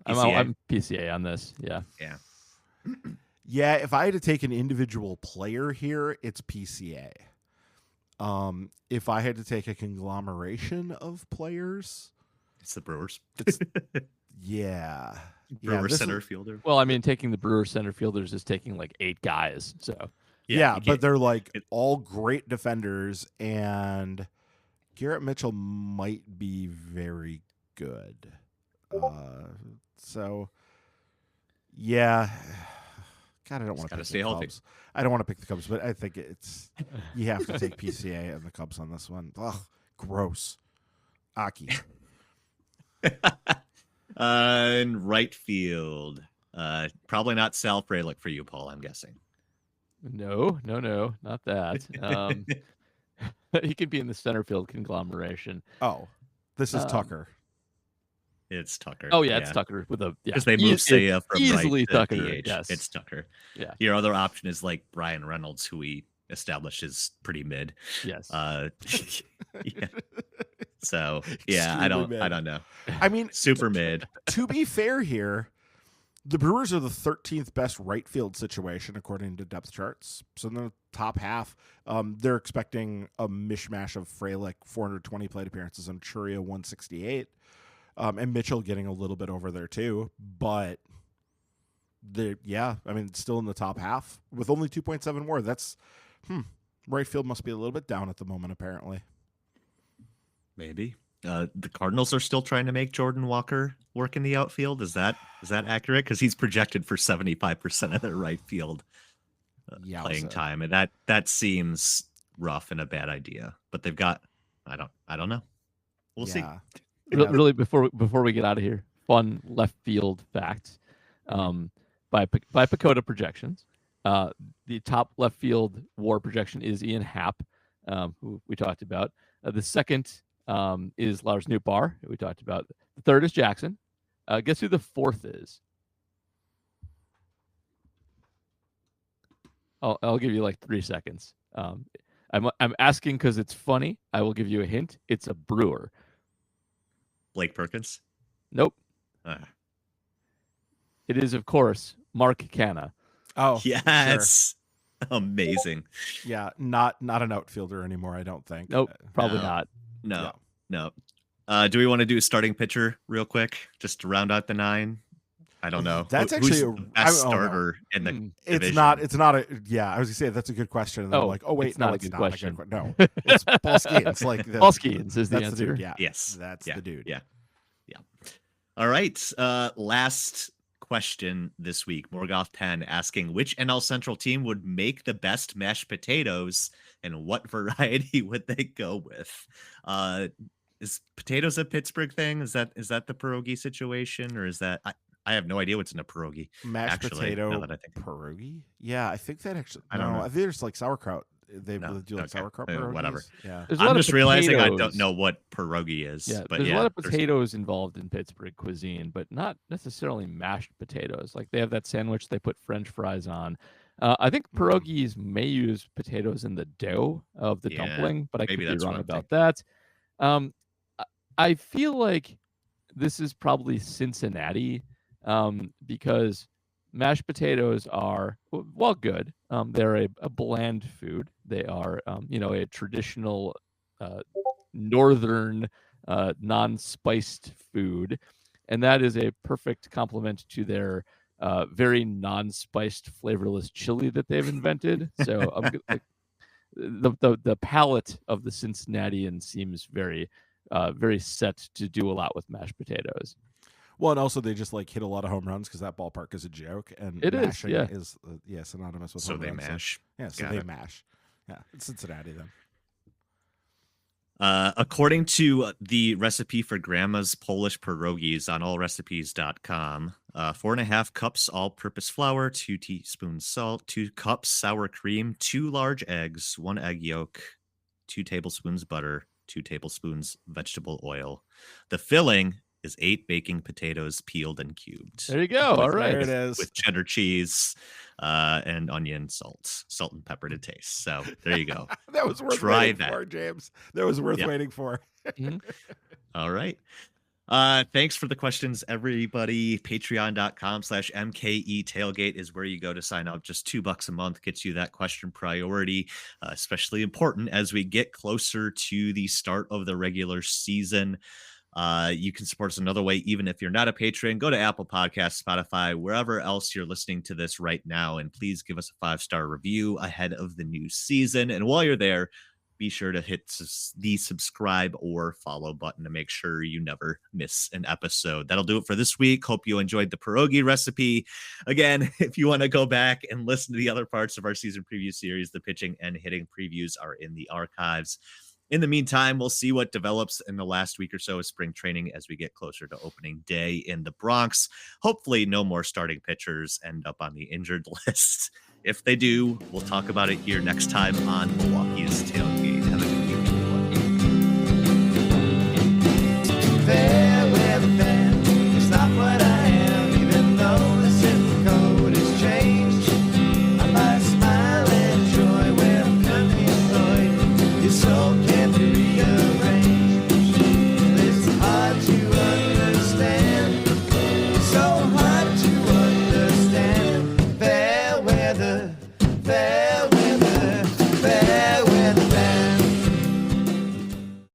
I'm PCA on this. Yeah. Yeah, if I had to take an individual player here, it's PCA. If I had to take a conglomeration of players, it's the Brewers. Brewers center fielder. Well, I mean, taking the Brewers center fielders is taking like 8 guys. So but they're like all great defenders, and Garrett Mitchell might be very good. God, I don't want to pick the Cubs. I don't want to pick the Cubs, but I think you have to take PCA and the Cubs on this one. Ugh, gross. Aki. In right field, probably not Sal Frelick for you, Paul, I'm guessing. No, not that. He could be in the center field conglomeration. Oh, this is Tucker. It's Tucker. Oh, it's Tucker with a because they moved Seiya from easily right to Tucker. DH. Yes, it's Tucker. Yeah. Your other option is like Brian Reynolds, who we established is pretty mid. Yes. So I don't know. I mean, super mid. To be fair here, the Brewers are the 13th best right field situation according to depth charts. So in the top half, they're expecting a mishmash of Frelick 420 plate appearances and Churio 168. And Mitchell getting a little bit over there too, but it's still in the top half with only 2.7 WAR. That's right field must be a little bit down at the moment, apparently. Maybe the Cardinals are still trying to make Jordan Walker work in the outfield. Is that accurate? Because he's projected for 75% of their right field playing time, and that seems rough and a bad idea. But they've got I don't know. We'll see. Really, before we get out of here, fun left field fact. By Pacoda projections, the top left field WAR projection is Ian Happ, who we talked about. The second is Lars Nootbaar, who we talked about. The third is Jackson. Guess who the fourth is? I'll give you like 3 seconds. I'm asking because it's funny. I will give you a hint. It's a Brewer. Blake Perkins? Nope. It is, of course, Mark Canha. Oh, yes. Sure. Amazing. Yeah, not an outfielder anymore, I don't think. Nope, probably not. No. Do we want to do a starting pitcher real quick, just to round out the 9? I don't know. That's Who's actually the best starter in the division? It's not a. Yeah, I was gonna say that's a good question. And then I'm like, oh wait, it's not a it's good not question. No, it's Paul Skeens. Like Paul Skeens is the that's answer. dude, yeah. Yes. That's Yeah. the dude. Yeah. All right. Last question this week. Morgoth 10 asking which NL Central team would make the best mashed potatoes and what variety would they go with? Is potatoes a Pittsburgh thing? Is that the pierogi situation, or is that I have no idea what's in a pierogi. Mashed potato now that I think pierogi. Yeah, I think that actually. I don't know. I think there's like sauerkraut. They No, do like okay. sauerkraut pierogies. Whatever. Yeah. There's a lot I'm of just realizing I don't potatoes. know what pierogi is. Yeah, but there's yeah, a lot of there's- potatoes involved in Pittsburgh cuisine, but not necessarily mashed potatoes. Like they have that sandwich they put French fries on. I think pierogies may use potatoes in the dough of the Yeah, dumpling, but I could maybe be that's wrong what I'm about that. I feel like this is probably Cincinnati because mashed potatoes are, well, good. They're a bland food. They are, a traditional northern non-spiced food, and that is a perfect complement to their very non-spiced, flavorless chili that they've invented. So the palate of the Cincinnatian seems very set to do a lot with mashed potatoes. Well, and also they just like hit a lot of home runs because that ballpark is a joke, and It is, mashing yeah. is synonymous with so home they runs. mash. Yeah, so Got they it. mash. Yeah, it's Cincinnati then. According to the recipe for Grandma's Polish pierogies on allrecipes.com, 4.5 cups all-purpose flour, 2 teaspoons salt, 2 cups sour cream, 2 large eggs, 1 egg yolk, 2 tablespoons butter, 2 tablespoons vegetable oil. The filling is 8 baking potatoes peeled and cubed. There you go. All right. There it is. With cheddar cheese and onion, salt and pepper to taste. So there you go. That was worth Try waiting that. for, James. That was worth waiting for. All right. Thanks for the questions, everybody. Patreon.com/MKE tailgate is where you go to sign up. Just $2 a month gets you that question priority, especially important as we get closer to the start of the regular season. You can support us another way, even if you're not a patron. Go to Apple Podcasts, Spotify, wherever else you're listening to this right now, and please give us a 5-star review ahead of the new season. And while you're there, be sure to hit the subscribe or follow button to make sure you never miss an episode. That'll do it for this week. Hope you enjoyed the pierogi recipe. Again, if you want to go back and listen to the other parts of our season preview series, the pitching and hitting previews are in the archives. In the meantime, we'll see what develops in the last week or so of spring training as we get closer to opening day in the Bronx. Hopefully, no more starting pitchers end up on the injured list. If they do, we'll talk about it here next time on Milwaukee's Tailgate. Have a good week, everyone. Fair weather fan, it's not what I am, even though the zip code has changed. I might smile and joy when I'm employed. It's so